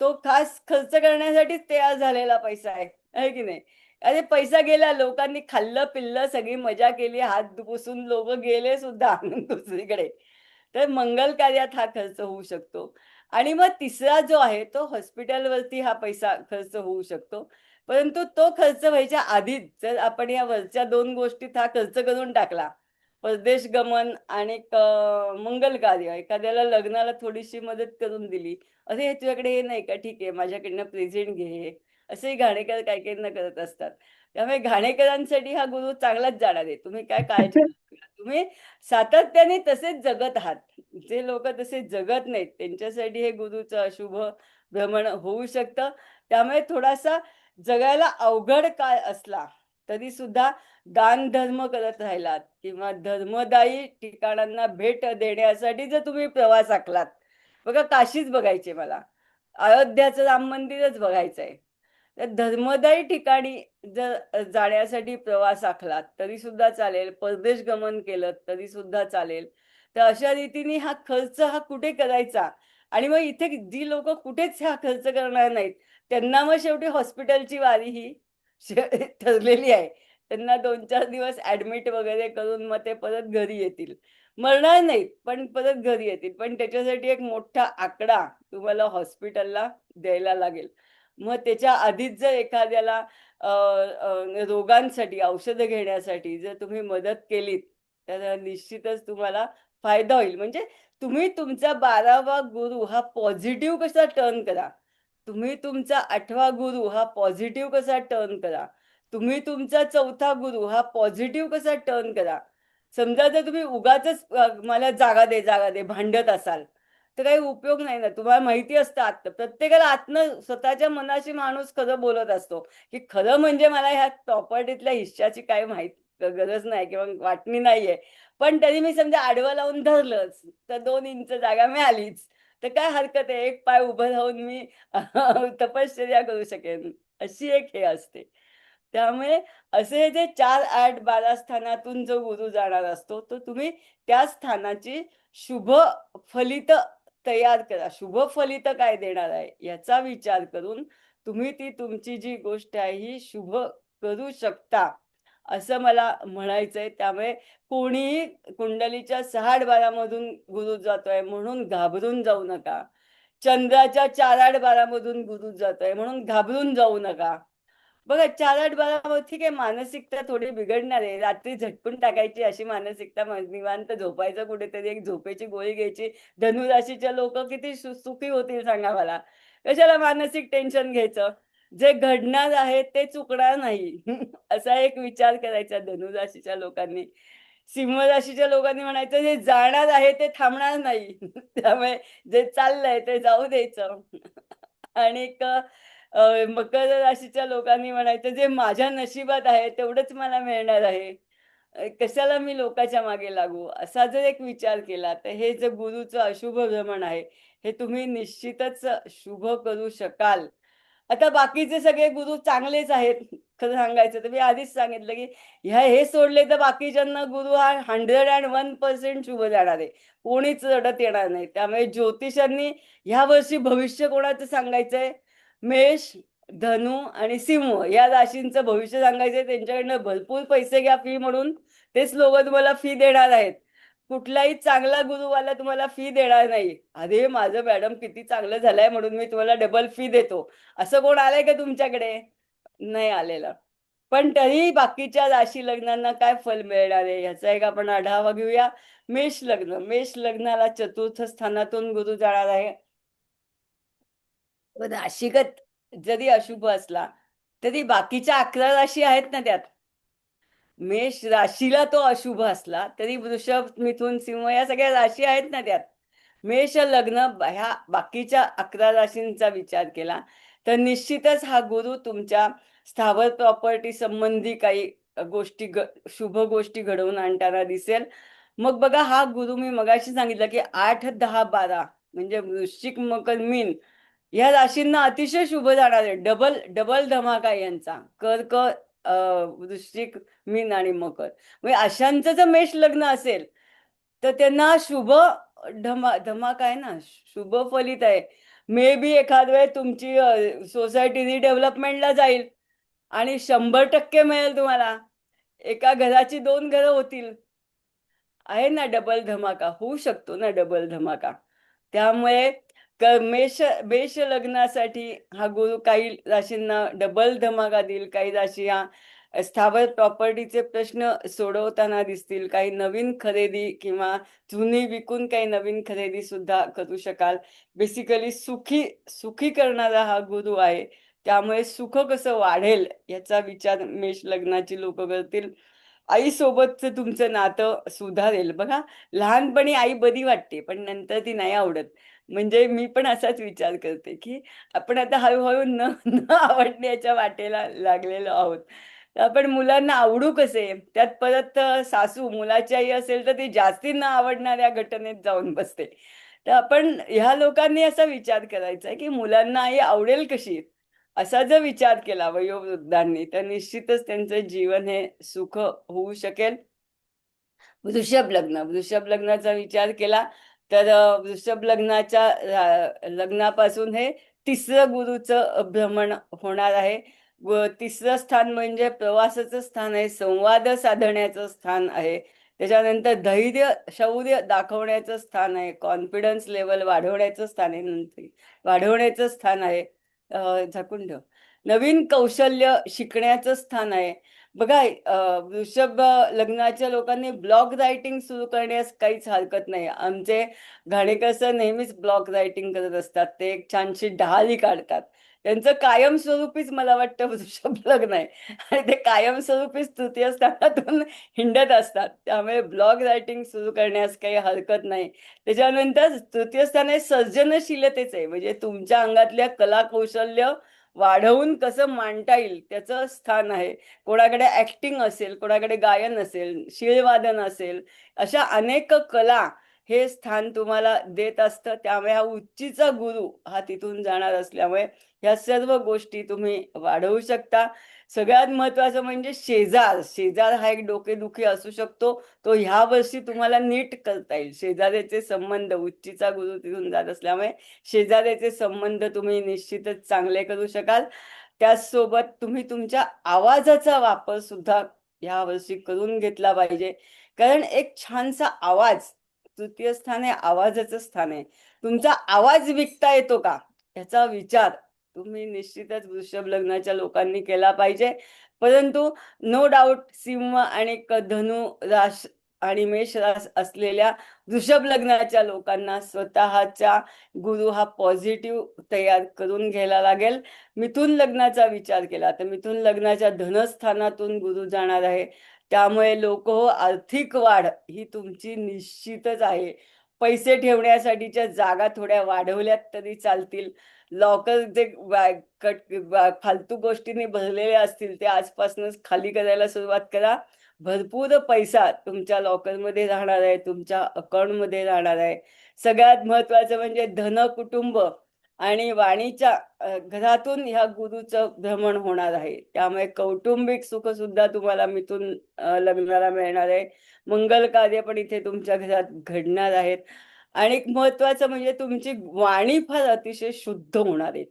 तो खास खर्च करण्यासाठीच तयार झालेला पैसा आहे. आहे की नाही? अरे पैसा गेला, लोकांनी खाल्लं-पिल्लं, सगळी मजा केली, हात पुसून लोकं गेले सुद्धा दुसरीकडे. तर मंगल कार्यात हा खर्च होऊ शकतो. आणि मग तिसरा जो आहे तो हॉस्पिटलवरती हा पैसा खर्च होऊ शकतो. परंतु तो खर्च व्हायच्या आधीच जर आपण या वरच्या 2 गोष्टीत हा खर्च करून टाकला, परदेश गमन आणि मंगल कार्य, एखाद्याला लग्नाला थोडीशी मदत करून दिली. "अरे, तुझ्याकडे हे नाही का? ठीक आहे, माझ्याकडनं प्रेझेंट घे हे." असेही घाणेकर काही-काहींना करत असतात. त्यामुळे घाणेकरांसाठी हा गुरु चांगलाच जाणार आहे. तुम्ही काय काळजी करू नका. तुम्ही सातत्याने तसेच जगत आहात. जे लोकं तसे जगत नाहीत, त्यांच्यासाठी हे गुरुचं अशुभ भ्रमण होऊ शकतं. त्यामुळे थोडासा जगायला अवघड काळ असला, तरी सुद्धा दानधर्म करत राहिलात किंवा धर्मदायी ठिकाणांना भेट देण्यासाठी जर तुम्ही प्रवास आखलात. बघा काशीच बघायची मला. अयोध्याचं राम मंदिरच बघायचंय. तर धर्मदायी ठिकाणी जर जाण्यासाठी प्रवास आखलात तरी सुद्धा चालेल, परदेश गमन केलं तरी सुद्धा चालेल. तर अशा रीतीने हा खर्च हा कुठे करायचा आणि मग इथे जी लोकं कुठेच हा खर्च करणार नाहीत, त्यांना मग शेवटी हॉस्पिटलची वारी ही ठरलेली आहे. त्यांना 2-4 दिवस ॲडमिट वगैरे करून मग ते परत घरी येतील. मरणार नाहीत, पण परत घरी येतील. पण त्याच्यासाठी एक मोठा आकडा तुम्हाला हॉस्पिटलला द्यायला लागेल. मग त्याच्या आधीच जर एखाद्याला रोगांसाठी औषधं घेण्यासाठी जर तुम्ही मदत केलीत, तर निश्चितच तुम्हाला फायदा होईल. म्हणजे तुम्ही तुमचा 12वा गुरु हा पॉझिटिव्ह कसा टर्न करा. तुम्ही तुमचा 8वा गुरु हा पॉझिटिव्ह कसा टर्न करा. तुम्ही तुमचा 4था गुरु हा पॉझिटिव्ह कसा टर्न करा. समजा जर तुम्ही उगाचच मला जागा दे, जागा दे भांडत असाल, तर काही उपयोग नाही ना. तुम्हाला माहिती असतं प्रत्येकाला स्वतःच्या मनाशी माणूस खरं बोलत असतो, की खरं म्हणजे मला ह्या प्रॉपर्टीतल्या हिश्श्याची काही गरज नाही किंवा वाटणी नाहीये. पण तरी मी समजा आडवं लावून धरलंच, तर 2 इंच जागा मिळालीच. तर काय हरकत आहे, एक पाय उभं राहून मी तपश्चर्या करू शकेन. अशी एक हे असते. त्यामुळे असे जे 4, 8, 12 स्थानातून जो गुरु जाणार असतो, तो तुम्ही त्या स्थानाची शुभ फलित तयार करा. शुभ फलित काय देणार आहे, याचा विचार करून तुम्ही ती तुमची जी गोष्ट आहे, ही शुभ करू शकता, असं मला म्हणायचंय. त्यामुळे कोणीही कुंडलीच्या 6-8-12 मधून गुरु जातोय म्हणून घाबरून जाऊ नका. चंद्राच्या 4-8-12 मधून गुरु जातोय म्हणून घाबरून जाऊ नका. बघा 4-8-12 ठीक आहे, मानसिकता थोडी बिघडणार आहे. रात्री झटकून टाकायची अशी मानसिकता, मग निवांत झोपायचं कुठेतरी, एक झोपेची गोळी घ्यायची. धनुराशीचे लोकं किती सुखी होतील सांगा मला. कशाला मानसिक टेन्शन घ्यायचं? जे घडणार आहे ते चुकणार नाही. असा एक विचार करायचा धनुराशीच्या लोकांनी. सिंह राशीच्या लोकांनी म्हणायचं जे जाणार आहे ते थांबणार नाही. त्यामुळे जे चाललंय ते जाऊ द्यायचं. आणि मकर राशीच्या लोकांनी म्हणायचं, "जे माझ्या नशिबात आहे तेवढंच मला मिळणार आहे. कशाला मी लोकाच्या मागे लागू?" असा जर एक विचार केला, तर हे जे गुरुचं अशुभ भ्रमण आहे, हे तुम्ही निश्चितच शुभ करू शकाल. आता बाकीचे सगळे गुरु चांगलेच आहेत. खरं सांगायचं तर मी आधीच सांगितलं, की हे सोडले तर बाकीच्यांना गुरु हा 101% शुभ जाणार आहे. कोणीच रडत येणार नाही. त्यामुळे ज्योतिषांनी ह्यावर्षी भविष्य कोणाचं सांगायचंय? मेष, धनु आणि सिंह या राशींचं भविष्य सांगायचंय. त्यांच्याकडनं भरपूर पैसे घ्या फी म्हणून. तेच लोकं तुम्हाला फी देणार आहेत. कुठलाही चांगला गुरुवाला तुम्हाला फी देणार नाही. "अरे, माझं मॅडम किती चांगलं झालंय म्हणून मी तुम्हाला डबल फी देतो." असं कोण आलंय का तुमच्याकडे? नाही आलेलं. पण तरी बाकीच्या राशी लग्नांना काय फल मिळणार आहे ह्याचा एक आपण आढावा घेऊया. मेष लग्नाला चतुर्थ स्थानातून गुरु जाणार आहे. राशीगत जरी अशुभ असला तरी बाकीच्या 11 राशी आहेत ना त्यात. मेष राशीला तो अशुभ असला तरी वृषभ, मिथुन, सिंह या सगळ्या राशी आहेत ना त्यात. मेष लग्न ह्या बाकीच्या 11 राशींचा विचार केला तर निश्चितच हा गुरु तुमच्या स्थावर प्रॉपर्टी संबंधी काही शुभ गोष्टी घडवून आणताना दिसेल. मग बघा, हा गुरु मी मगाशी सांगितलं की 8, 10, 12 म्हणजे वृश्चिक, मकर, मीन या राशींना अतिशय शुभ जाणार आहे. डबल डबल धमाका यांचा. कर्क, वृश्चिक, मीन आणि मकर. म्हणजे अशांचं जर मेष लग्न असेल तर त्यांना शुभ धमाका आहे ना, शुभ फलित आहे. मे बी एखाद वेळ तुमची सोसायटी रिडेव्हलपमेंटला जाईल आणि 100% मिळेल तुम्हाला. एका घराची 2 घरं होतील. आहे ना डबल धमाका, होऊ शकतो ना डबल धमाका. त्यामुळे मेष मेष लग्नासाठी हा गुरु काही राशींना डबल धमाका देईल. काही राशी हा स्थावर प्रॉपर्टीचे प्रश्न सोडवताना दिसतील. काही नवीन खरेदी किंवा जुनी विकून काही नवीन खरेदी सुद्धा करू शकाल. बेसिकली सुखी सुखी करणारा हा गुरु आहे. त्यामुळे सुख कसं वाढेल याचा विचार मेष लग्नाची लोक करतील. आईसोबतचं तुमचं नातं सुधारेल. बघा, लहानपणी आई बरी वाटते पण नंतर ती नाही आवडत. म्हणजे मी पण असाच विचार करते की आपण आता हळूहळू न न आवडण्याच्या वाटेला लागलेलो आहोत. तर आपण मुलांना आवडू कसे, त्यात परत सासू मुलाची आई असेल तर ती जास्ती न आवडणाऱ्या घटनेत जाऊन बसते. तर आपण ह्या लोकांनी असा विचार करायचा की मुलांना आई आवडेल कशी. असा जर विचार केला वयोवृद्धांनी तर निश्चितच त्यांचं जीवन हे सुख होऊ शकेल. वृषभ लग्नाचा विचार केला तर वृषभ लग्नापासून हे तिसरं गुरुचं भ्रमण होणार आहे. व तिसरं स्थान म्हणजे प्रवासाचं स्थान आहे, संवाद साधण्याचं स्थान आहे. त्याच्यानंतर धैर्य शौर्य दाखवण्याचं स्थान आहे, कॉन्फिडन्स लेवल वाढवण्याचं स्थान आहे, नंतर वाढवण्याचं स्थान आहे. झाकून ठेव. नवीन कौशल्य शिकण्याचं स्थान आहे. बघा, वृषभ लग्नाच्या लोकांनी ब्लॉग रायटिंग सुरू करण्यास काहीच हरकत नाही. आमचे घाणेकर सर नेहमीच ब्लॉग रायटिंग करत असतात. ते एक छानशी डहाळी काढतात. त्यांचं कायमस्वरूपीच मला वाटतं वृषभ लग्न आहे आणि ते कायमस्वरूपीच तृतीय स्थानातून हिंडत असतात. त्यामुळे ब्लॉग रायटिंग सुरू करण्यास काही हरकत नाही. त्याच्यानंतर तृतीय स्थान आहे सर्जनशीलतेचे, म्हणजे तुमच्या अंगातल्या कला कौशल्य वाढवून कसं मांडता येईल त्याचं स्थान आहे. कोणाकडे ऍक्टिंग असेल, कोणाकडे गायन असेल, शिळवादन असेल, अशा अनेक कला हे स्थान तुम्हाला देत असतं. त्यामुळे हा उच्चीचा गुरु हा तिथून जाणार असल्यामुळे ह्या सर्व गोष्टी तुम्ही वाढवू शकता. सगळ्यात महत्वाचं म्हणजे शेजार हा एक डोकेदुखी असू शकतो, तो ह्या वर्षी तुम्हाला नीट करता येईल. शेजाऱ्याचे संबंध, उच्चीचा गुरु तिथून जात असल्यामुळे शेजाऱ्याचे संबंध तुम्ही निश्चितच चांगले करू शकाल. त्याचसोबत तुम्ही तुमच्या आवाजाचा वापर सुद्धा या वर्षी करून घेतला पाहिजे. कारण एक छानसा आवाज, तृतीय स्थान हे आवाजाचं स्थान आहे. तुमचा आवाज विकता येतो का याचा विचार तुम्ही निश्चितच वृषभ लग्नाच्या लोकांनी केला पाहिजे. परंतु नो डाऊट सिंह आणि धनु राश आणि मेष रास असलेल्या वृषभ लग्नाच्या लोकांना स्वतःच्या गुरु हा पॉझिटिव्ह तयार करून घ्यायला लागेल. मिथुन लग्नाचा विचार केला तर मिथुन लग्नाच्या धनस्थानातून गुरु जाणार आहे. त्यामुळे लोक हो, आर्थिक वाढ ही तुमची निश्चितच आहे. पैसे ठेवण्यासाठीच्या जागा थोड्या वाढवल्यात तरी चालतील. लॉकर जे फालतू गोष्टींनी भरलेले असतील ते आजपासूनच खाली करायला सुरुवात करा. भरपूर पैसा तुमच्या लॉकरमध्ये राहणार आहे, तुमच्या अकाउंटमध्ये राहणार आहे. सगळ्यात महत्वाचं म्हणजे धन, कुटुंब आणि वाणीच्या घरातून ह्या गुरुचं भ्रमण होणार आहे. त्यामुळे कौटुंबिक सुख सुद्धा तुम्हाला मिथून लग्नाला मिळणार आहे. मंगल कार्य पण इथे तुमच्या घरात घडणार आहेत. आणि महत्वाचं म्हणजे तुमची वाणी फार अतिशय शुद्ध होणार आहे.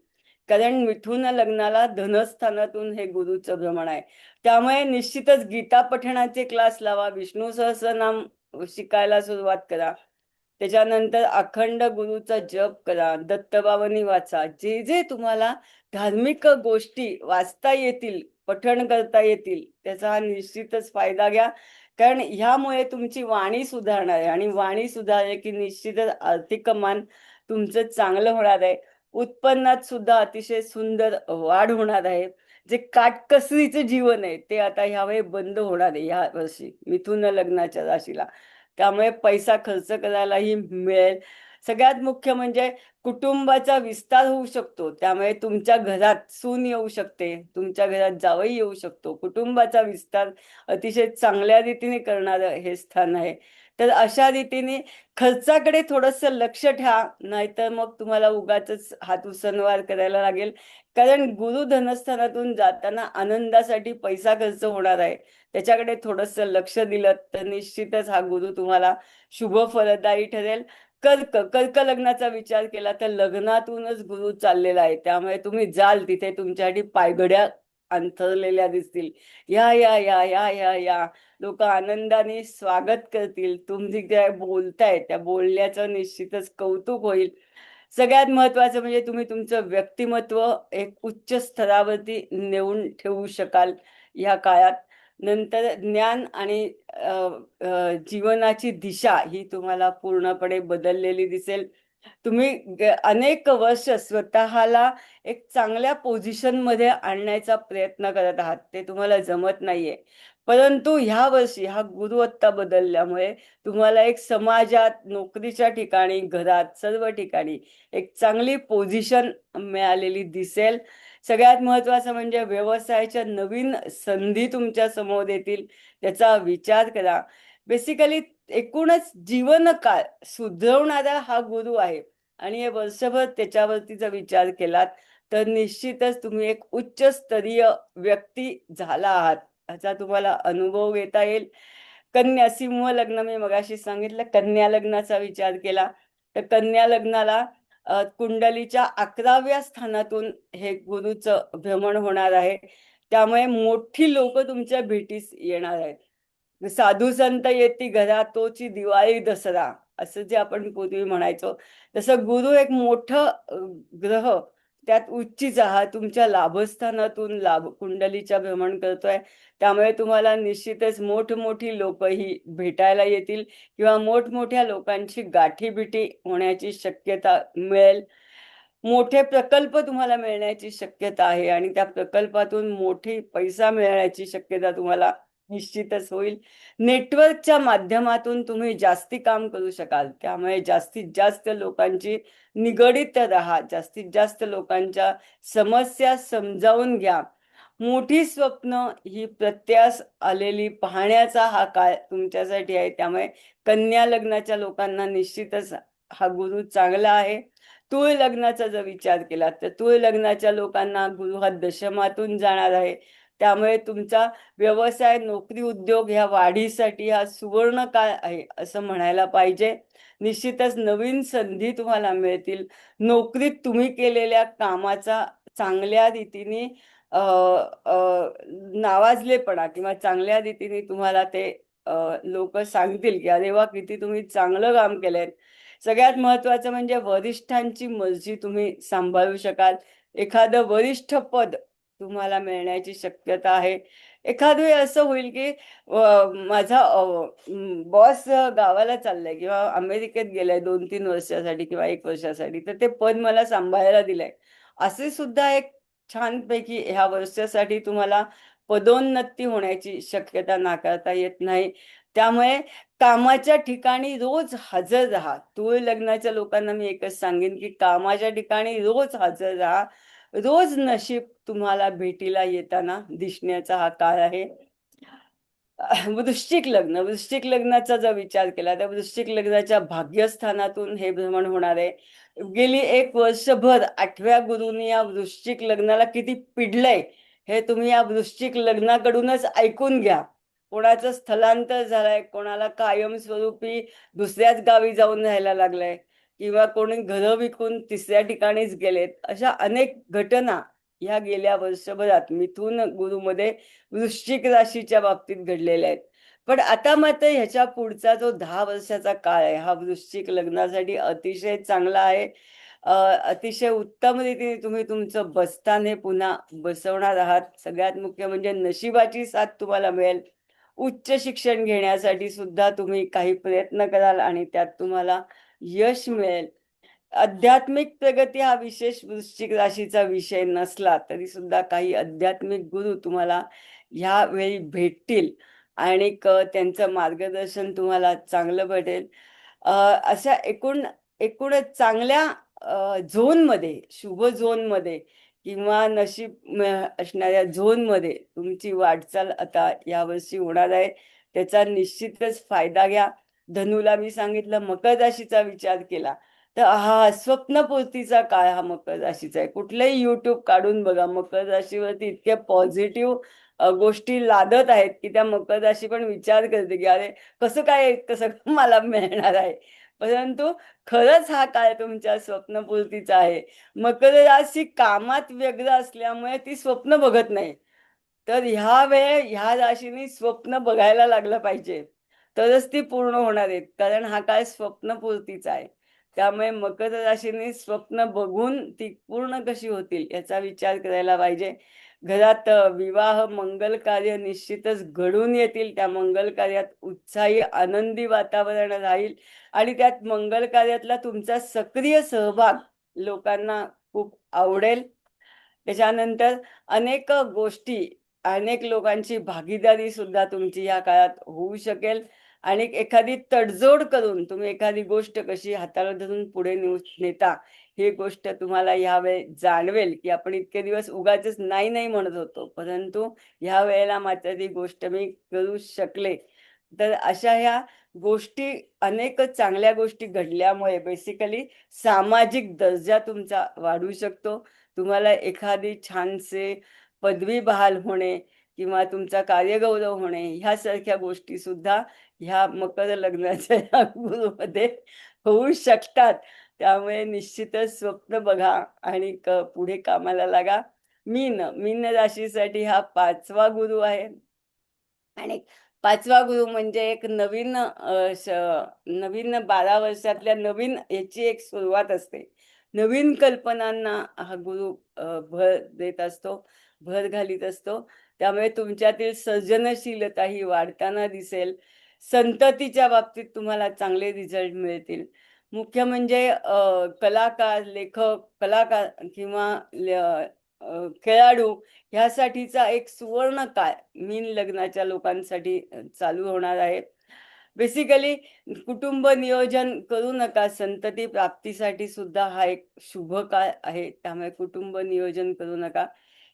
कारण मिथुन लग्नाला धनस्थानातून हे गुरुचं भ्रमण आहे. त्यामुळे निश्चितच गीता पठणाचे क्लास लावा, विष्णू सहस्रनाम शिकायला सुरुवात करा. त्याच्यानंतर अखंड गुरुचा जप करा, दत्तबावनी वाचा. जे जे तुम्हाला धार्मिक गोष्टी वाचता येतील पठण करता येतील त्याचा हा निश्चितच फायदा घ्या. कारण ह्यामुळे तुमची वाणी सुधारणार आहे आणि वाणी सुधारली की निश्चितच आर्थिक मान तुमचं चांगलं होणार आहे. उत्पन्नात सुद्धा अतिशय सुंदर वाढ होणार आहे. जे काटकसरीचं जीवन आहे ते आता ह्यावेळी बंद होणार आहे ह्या वर्षी मिथुन लग्नाच्या राशीला. त्यामुळे पैसा खर्च करायलाही मिळेल. सगळ्यात मुख्य म्हणजे कुटुंबाचा विस्तार होऊ शकतो. त्यामुळे तुमच्या घरात सून येऊ शकते, तुमच्या घरात जावई येऊ शकतो. कुटुंबाचा विस्तार अतिशय चांगल्या रीतीने करणारं हे स्थान आहे. तर अशा रीतीने खर्चाकडे थोडंसं लक्ष ठेवा, नाहीतर मग तुम्हाला उगाचच हात उसनवार करायला लागेल. कारण गुरु धनस्थानातून जाताना आनंदासाठी पैसा खर्च होणार आहे. त्याच्याकडे थोडंसं लक्ष दिलं तर निश्चितच हा गुरु तुम्हाला शुभ फलदायी ठरेल. कर्क लग्नाचा विचार केला तर लग्नातूनच गुरु चाललेला आहे. त्यामुळे तुम्ही जाल तिथे तुमच्यासाठी पायघड्या अंथरलेल्या दिसतील. या या या या या या लोक आनंदाने स्वागत करतील. तुम्ही काय बोलताय त्या बोलण्याचं निश्चितच कौतुक होईल. सगळ्यात महत्वाचं म्हणजे तुम्ही तुमचं व्यक्तिमत्व एक उच्च स्तरावरती नेऊन ठेवू शकाल या काळात. नंतर ज्ञान आणि जीवनाची दिशा ही तुम्हाला पूर्णपणे बदललेली दिसेल. तुम्ही अनेक वर्ष स्वतःला एक चांगल्या पोझिशन मध्ये आणण्याचा प्रयत्न करत आहात, ते तुम्हाला जमत नाहीये. परंतु ह्या वर्षी हा गुरु आत्ता बदलल्यामुळे तुम्हाला एक समाजात, नोकरीच्या ठिकाणी, घरात, सर्व ठिकाणी एक चांगली पोझिशन मिळालेली दिसेल. सगळ्यात महत्वाचं म्हणजे व्यवसायाच्या नवीन संधी तुमच्या समोर येतील, त्याचा विचार करा. बेसिकली एकूणच जीवनकाळ सुधरवणारा हा गुरु आहे आणि हे वर्षभर त्याच्यावरती जर विचार केलात तर निश्चितच तुम्ही एक उच्च स्तरीय व्यक्ती झाला आहात याचा तुम्हाला अनुभव घेता येईल. कन्या सिंह लग्न मी मगाशी सांगितलं, कन्या लग्नाचा विचार केला तर कन्या लग्नाला कुंडलीच्या 11व्या स्थानातून हे गुरुचं भ्रमण होणार आहे. त्यामुळे मोठी लोक तुमच्या भेटीस येणार आहेत. साधू संत येती घरा तोची दिवाळी दसरा असं जे आपण पूर्वी म्हणायचो, तसं गुरु एक मोठं ग्रह त्यात उच्चीच आहात तुमच्या लाभस्थानातून लाभ कुंडलीच्या भ्रमण करतोय. त्यामुळे तुम्हाला निश्चितच मोठमोठी लोक ही भेटायला येतील किंवा मोठमोठ्या लोकांची गाठीबिटी होण्याची शक्यता मिळेल. मोठे प्रकल्प तुम्हाला मिळण्याची शक्यता आहे आणि त्या प्रकल्पातून मोठी पैसा मिळण्याची शक्यता तुम्हाला निश्चितच होईल. नेटवर्कच्या माध्यमातून तुम्ही जास्ती काम करू शकाल. त्यामुळे जास्तीत जास्त लोकांची निगडीत राहा, जास्तीत जास्त लोकांच्या समस्या समजावून घ्या. मोठी स्वप्न ही प्रत्यास आलेली पाहण्याचा हा काळ तुमच्यासाठी आहे. त्यामुळे कन्या लग्नाच्या लोकांना निश्चितच हा गुरु चांगला आहे. तूळ लग्नाचा जर विचार केला तर तूळ लग्नाच्या लोकांना गुरु हा दशमातून जाणार आहे. त्यामुळे तुमचा व्यवसाय, नोकरी, उद्योग ह्या वाढीसाठी हा सुवर्ण काळ आहे असं म्हणायला पाहिजे. निश्चितच नवीन संधी तुम्हाला मिळतील. नोकरीत तुम्ही केलेल्या कामाचा चांगल्या रीतीने नावाजलेपणा किंवा चांगल्या रीतीने तुम्हाला ते लोक सांगतील की अरे वा किती तुम्ही चांगलं काम केलंय. सगळ्यात महत्वाचं म्हणजे वरिष्ठांची मर्जी तुम्ही सांभाळू शकाल. एखादं वरिष्ठ पद तुम्हाला मिळण्याची शक्यता आहे. एखाद वेळ असं होईल की माझा बॉस गावाला चाललाय किंवा अमेरिकेत गेलाय 2-3 वर्षासाठी किंवा 1 वर्षासाठी, तर ते पद मला सांभाळायला दिलंय. असे सुद्धा एक छानपैकी ह्या वर्षासाठी तुम्हाला पदोन्नती होण्याची शक्यता नाकारता येत नाही. त्यामुळे कामाच्या ठिकाणी रोज हजर राहा. तूळ लग्नाच्या लोकांना मी एकच सांगेन की कामाच्या ठिकाणी रोज हजर राहा. रोज नशीब तुम्हाला भेटीला येताना दिसण्याचा हा काळ आहे. वृश्चिक लग्नाचा जर विचार केला तर वृश्चिक लग्नाच्या भाग्यस्थानातून हे भ्रमण होणार आहे. गेली 1 वर्षभर 8व्या गुरुनी या वृश्चिक लग्नाला किती पिडलंय हे तुम्ही या वृश्चिक लग्नाकडूनच ऐकून घ्या. कोणाचं स्थलांतर झालंय, कोणाला कायमस्वरूपी दुसऱ्याच गावी जाऊन राहायला लागलंय किंवा कोणी घरं विकून तिसऱ्या ठिकाणीच गेलेत. अशा अनेक घटना ह्या गेल्या वर्षभरात मिथुन गुरुमध्ये वृश्चिक राशीच्या बाबतीत घडलेल्या आहेत. पण आता मात्र ह्याच्या पुढचा जो 10 वर्षाचा काळ आहे हा वृश्चिक लग्नासाठी अतिशय चांगला आहे. अतिशय उत्तम रीतीने तुम्ही तुमचं बस्तान हे पुन्हा बसवणार आहात. सगळ्यात मुख्य म्हणजे नशिबाची साथ तुम्हाला मिळेल. उच्च शिक्षण घेण्यासाठी सुद्धा तुम्ही काही प्रयत्न कराल आणि त्यात तुम्हाला यश मिळेल. आध्यात्मिक प्रगती हा विशेष वृश्चिक राशीचा विषय नसला तरी सुद्धा काही आध्यात्मिक गुरु तुम्हाला ह्या वेळी भेटतील आणि त्यांचं मार्गदर्शन तुम्हाला चांगलं भेटेल. अशा एकूणच चांगल्या झोनमध्ये, शुभ झोनमध्ये किंवा नशीब असणाऱ्या झोनमध्ये तुमची वाटचाल आता यावर्षी होणार आहे. त्याचा निश्चितच फायदा घ्या. धनुला मी सांगितलं, मकर राशीचा विचार केला तर हा स्वप्नपूर्तीचा काळ हा मकर राशीचा आहे. कुठलंही युट्यूब काढून बघा, मकर राशीवरती इतक्या पॉझिटिव्ह गोष्टी लादत आहेत की त्या मकर राशी पण विचार करते की अरे कसं काय कसं मला मिळणार आहे. परंतु खरंच हा काळ तुमच्या स्वप्नपूर्तीचा आहे. मकर राशी कामात व्यग्र असल्यामुळे ती स्वप्न बघत नाही. तर ह्या राशीने स्वप्न बघायला लागलं पाहिजे, तरच ती पूर्ण होणार आहेत. कारण हा काळ स्वप्नपूर्तीचा आहे. त्यामुळे मकर राशीने स्वप्न बघून ती पूर्ण कशी होतील याचा विचार करायला पाहिजे. घरात विवाह मंगल कार्य निश्चितच घडून येतील. त्या मंगल कार्यात उत्साही आनंदी वातावरण राहील आणि त्यात मंगल कार्यातला तुमचा सक्रिय सहभाग लोकांना खूप आवडेल. त्याच्यानंतर अनेक गोष्टी, अनेक लोकांची भागीदारी सुद्धा तुमची या काळात होऊ शकेल आणि एखादी तडजोड करून तुम्ही एखादी गोष्ट कशी हाताला धरून पुढे नेता ही गोष्ट तुम्हाला यावेळी जाणवेल की आपण इतके दिवस उगाचच नाही नाही म्हणत होतो, परंतु ह्या वेळेला मात्र ती गोष्ट मी करू शकले. तर अशा ह्या गोष्टी, अनेक चांगल्या गोष्टी घडल्यामुळे बेसिकली सामाजिक दर्जा तुमचा वाढू शकतो. तुम्हाला एखादी छानसे पदवी बहाल होणे किंवा तुमचा कार्यगौरव होणे ह्यासारख्या गोष्टी सुद्धा ह्या मकर लग्नाच्या या गुरुमध्ये होऊ शकतात. त्यामुळे निश्चितच स्वप्न बघा आणि पुढे कामाला लागा. मीन राशीसाठी हा 5वा गुरु आहे आणि 5वा गुरु म्हणजे एक नवीन 12 वर्षातल्या नवीन याची एक सुरुवात असते. नवीन कल्पनांना हा गुरु भर देत असतो, भर घालीत असतो. त्यामुळे तुमच्यातील सर्जनशीलता ही वाढताना दिसेल. संततीच्या बाबतीत तुम्हाला चांगले रिझल्ट मिळतील. मुख्य म्हणजे कलाकार, लेखक, कलाकार किंवा खेळाडू ह्यासाठीचा एक सुवर्ण काळ मीन लग्नाच्या लोकांसाठी चालू होणार आहे. बेसिकली कुटुंब नियोजन करू नका. संतती प्राप्तीसाठी सुद्धा हा एक शुभ काळ आहे. त्यामुळे कुटुंब नियोजन करू नका.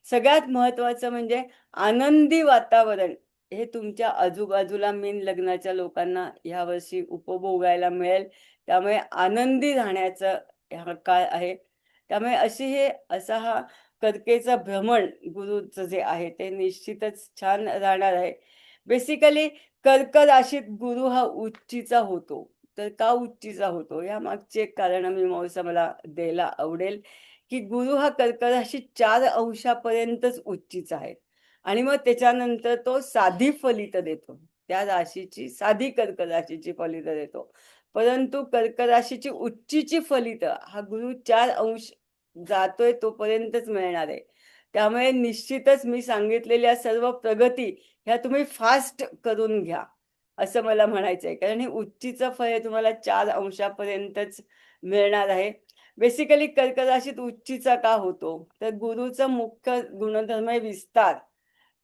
सगळ्यात महत्त्वाचं म्हणजे आनंदी वातावरण हे तुमच्या आजूबाजूला मीन लग्नाच्या लोकांना यावर्षी उपभोगायला मिळेल. त्यामुळे आनंदी राहण्याचा हा काळ आहे. त्यामुळे असा हा कर्केचं भ्रमण गुरुचं जे आहे ते निश्चितच छान राहणार आहे. बेसिकली कर्क राशीत गुरु हा उच्चीचा होतो. तर का उच्चीचा होतो यामागचे एक कारण मला द्यायला आवडेल, की गुरु हा कर्क राशीत 4 अंशापर्यंतच उच्चीचा आहे आणि मग त्याच्यानंतर तो साधी फलित देतो. त्या राशीची साधी कर्क राशीची फलित देतो. परंतु कर्क राशीची उच्चीची फलित हा गुरु 4 अंश जातोय तोपर्यंतच मिळणार आहे. त्यामुळे निश्चितच मी सांगितलेल्या सर्व प्रगती ह्या तुम्ही फास्ट करून घ्या, असं मला म्हणायचं आहे. कारण हे उच्चीचं फळ हे तुम्हाला 4 अंशापर्यंतच मिळणार आहे. बेसिकली कर्क राशीत उच्चीचा का होतो? तर गुरुचं मुख्य गुणधर्म आहे विस्तार.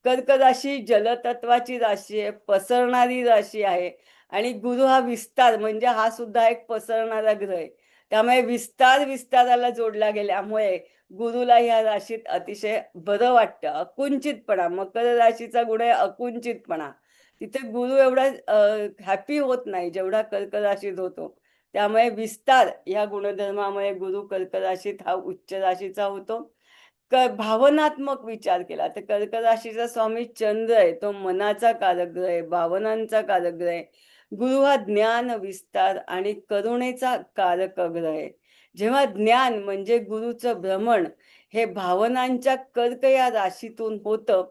कर्क राशी जलतत्वाची राशी आहे, पसरणारी राशी आहे आणि गुरु हा विस्तार म्हणजे हा सुद्धा एक पसरणारा ग्रह आहे. त्यामुळे विस्ताराला जोडला गेल्यामुळे गुरुला ह्या राशीत अतिशय बरं वाटतं. अकुंचितपणा, मकर राशीचा गुण आहे अकुंचितपणा. तिथे गुरु एवढा हॅपी होत नाही जेवढा कर्क राशीत होतो. त्यामुळे विस्तार या गुणधर्मामुळे गुरु कर्क राशीत हा उच्च राशीचा होतो. भावनात्मक विचार केला तर कर्क राशीचा स्वामी चंद्र आहे, तो मनाचा कारक ग्रह आहे, भावनांचा कारक ग्रह आहे. गुरु हा ज्ञान, विस्तार आणि करुणेचा कारक ग्रह आहे. जेव्हा ज्ञान म्हणजे गुरुचं भ्रमण हे भावनांच्या कर्क या राशीतून होतं,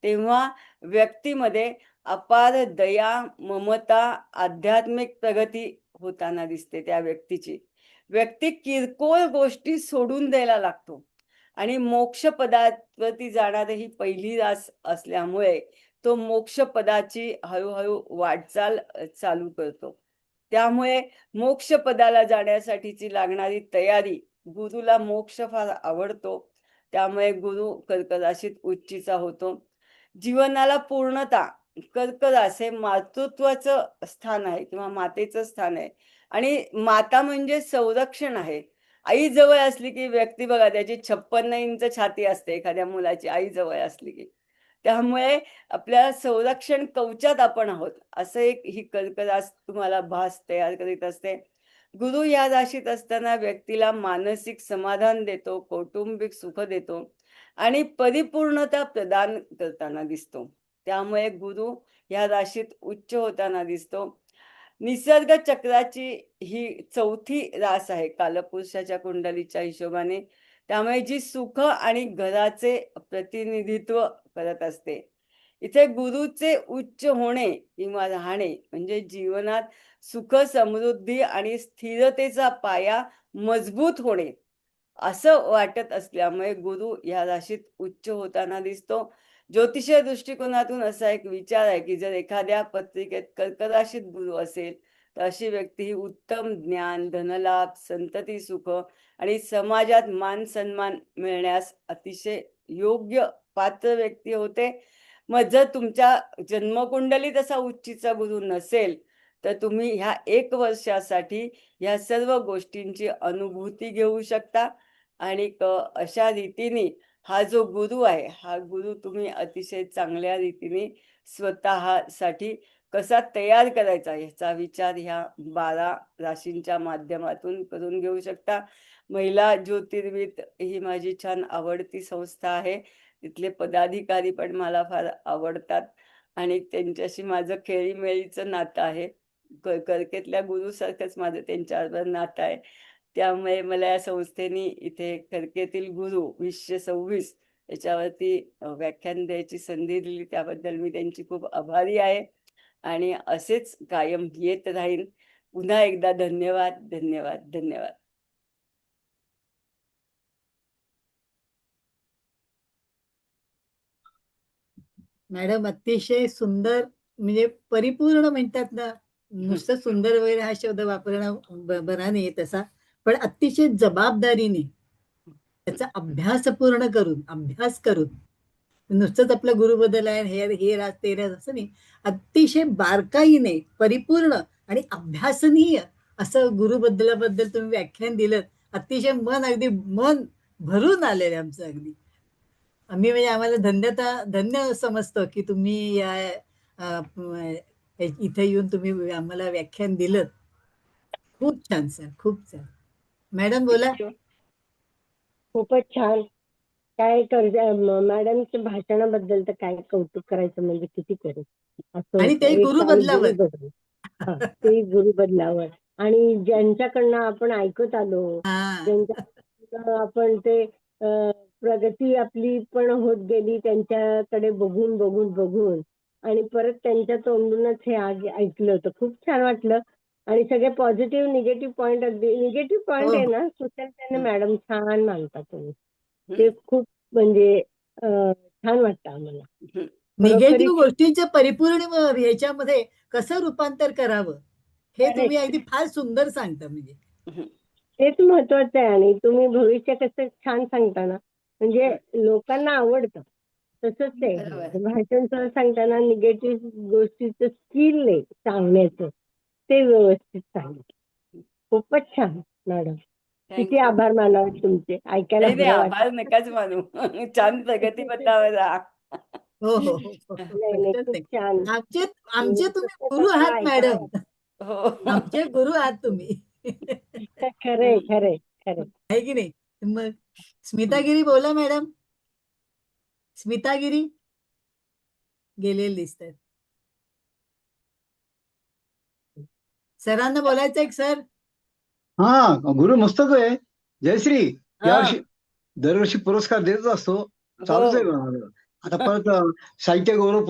तेव्हा व्यक्तीमध्ये अपार दया, ममता, आध्यात्मिक प्रगती होताना दिसते त्या व्यक्तीची. व्यक्ती किरकोळ गोष्टी सोडून द्यायला लागतो आणि मोक्षपदावरती जाणारी पहिली रास असल्यामुळे तो मोक्षपदाची हळू-हळू वाटचाल चालू करतो. त्यामुळे मोक्षपदाला जाण्यासाठीची लागणारी तयारी गुरुला मोक्ष फार आवडतो. त्यामुळे गुरु कर्क राशीत उच्चीचा होतो. जीवनाला पूर्णता कर्क रास हे मातृत्वाचं स्थान आहे किंवा मातेचं स्थान आहे आणि माता म्हणजे संरक्षण आहे. आई जवळ असली की व्यक्ती बघा त्याची 56 इंच छाती असते एखाद्या मुलाची आई जवळ असली की. त्यामुळे आपल्या संरक्षण कवचात आपण आहोत, असं एक ही कर्क रास तुम्हाला भास तयार करीत असते. गुरु या राशीत असताना व्यक्तीला मानसिक समाधान देतो, कौटुंबिक सुख देतो आणि परिपूर्णता प्रदान करताना दिसतो. त्यामुळे गुरु ह्या राशीत उच्च होताना दिसतो. निसर्ग चक्राची ही चौथी रास आहे कालपुरुषाच्या कुंडलीच्या हिशोबाने. त्यामुळे जी सुख आणि घराचे प्रतिनिधित्व करत असते. इथे गुरुचे उच्च होणे किंवा राहणे म्हणजे जीवनात सुख, समृद्धी आणि स्थिरतेचा पाया मजबूत होणे असं वाटत असल्यामुळे गुरु ह्या राशीत उच्च होताना दिसतो. ज्योतिषीय दृष्टिकोनातून असा एक विचार आहे, की जर एखाद्या पत्रिकेत कर्क राशीत गुरु असेल, तर अशी व्यक्ती ही उत्तम ज्ञान, धनलाभ, संतती सुख आणि समाजात मान-सन्मान मिळण्यास अतिशय योग्य पात्र व्यक्ती होते. मग जर तुमच्या जन्मकुंडलीत असा उच्चीचा गुरु नसेल, तर तुम्ही ह्या 1 वर्षासाठी ह्या सर्व गोष्टींची अनुभूती घेऊ शकता आणि अशा रीतीने हा जो गुरु आहे, हा गुरु तुम्ही अतिशय चांगल्या रीतीने स्वतःसाठी कसा तयार करायचा ह्याचा विचार ह्या 12 राशींच्या माध्यमातून करून घेऊ शकता. महिला ज्योतिर्विद ही माझी छान आवडती संस्था आहे. तिथले पदाधिकारी पण मला फार आवडतात आणि त्यांच्याशी माझं खेळीमेळीचं नातं आहे. कर्केतल्या गुरुसारखंच माझं त्यांच्याबरोबर नातं आहे. त्यामुळे मला या संस्थेने इथे कर्केतील गुरु 2026 याच्यावरती व्याख्यान द्यायची संधी दिली त्याबद्दल मी त्यांची खूप आभारी आहे आणि असेच कायम येत राहीन. पुन्हा एकदा धन्यवाद, धन्यवाद, धन्यवाद. मॅडम अतिशय सुंदर, म्हणजे परिपूर्ण म्हणतात ना, नुसतं सुंदर वगैरे हा शब्द वापरणं बरा नाही तसा, पण अतिशय जबाबदारीने त्याचा अभ्यास करून नुसतंच आपलं गुरुबद्दल आहे हे राज ते राज असं नाही, अतिशय बारकाईने परिपूर्ण आणि अभ्यासनीय असं गुरुबद्दल तुम्ही व्याख्यान दिलं. अतिशय अगदी मन भरून आलेलं आमचं अगदी. आम्ही म्हणजे आम्हाला धन्य समजतो की तुम्ही या इथे येऊन तुम्ही आम्हाला व्याख्यान दिलं. खूप छान सर, खूप छान. मॅडम बोला. खूपच छान. काय मॅडमच्या भाषणाबद्दल तर काय कौतुक करायचं, म्हणजे किती करू असं आणि होतं. ते एक गुरु आणि बदलावर. गुरु बदल. हा, ते गुरु बदलावर आणि ज्यांच्याकडनं आपण ऐकत आलो, हा. ज्यांच्या आपण ते प्रगती आपली पण होत गेली त्यांच्याकडे बघून बघून बघून आणि परत त्यांच्या तोंडूनच हे ऐकलं होतं. खूप छान वाटलं आणि सगळे पॉझिटिव्ह निगेटिव्ह पॉइंट, अगदी निगेटिव्ह हो पॉइंट आहे हो. ना सुचल मॅडम छान मांडता तुम्ही. ते हं, खूप म्हणजे छान वाटतं आम्हाला. हं, खरोखरीच निगेटिव्ह गोष्टींचं परिपूर्ण ह्याच्यामध्ये कसं रूपांतर करावं हे तुम्ही करेक्ट. अगदी फार सुंदर सांगता म्हणजे. हं, तेच महत्वाचं आहे आणि तुम्ही भविष्य कसं छान सांगता ना, म्हणजे हं. लोकांना आवडतं. तसंच आहे बरोबर आहे. हे. भाषण सांगताना निगेटिव्ह गोष्टीचं स्किल आहे सांगण्याचं, ते व्यवस्थित सांगितलं. खूपच छान मॅडम. किती थँक यू. आभार मानावे तुमचे. ऐकायला नाही, नाही बरं आभार वाटतं. नकाच मानू. छान प्रगतीपथावर राहा. हो हो हो हो. नाही नाही, प्रश्नच खूप नाही. छान. आमचे आमचे तुम्ही गुरु पुस्तकातलं आहात ऐकायला मॅडम. वाटतं. हो. आमचे गुरु आहात तुम्ही. खरंय खरंय खरंय. आहे की नाही. मग स्मितागिरी बोला मॅडम. स्मितागिरी गेलेले दिसतात. सरांना बोलायचं एक सर. हा गुरु मस्तच आहे. जयश्री हा. यावर्षी दरवर्षी पुरस्कार देतच असतो, हो. चालूच आहे. आता परत साहित्य गौरव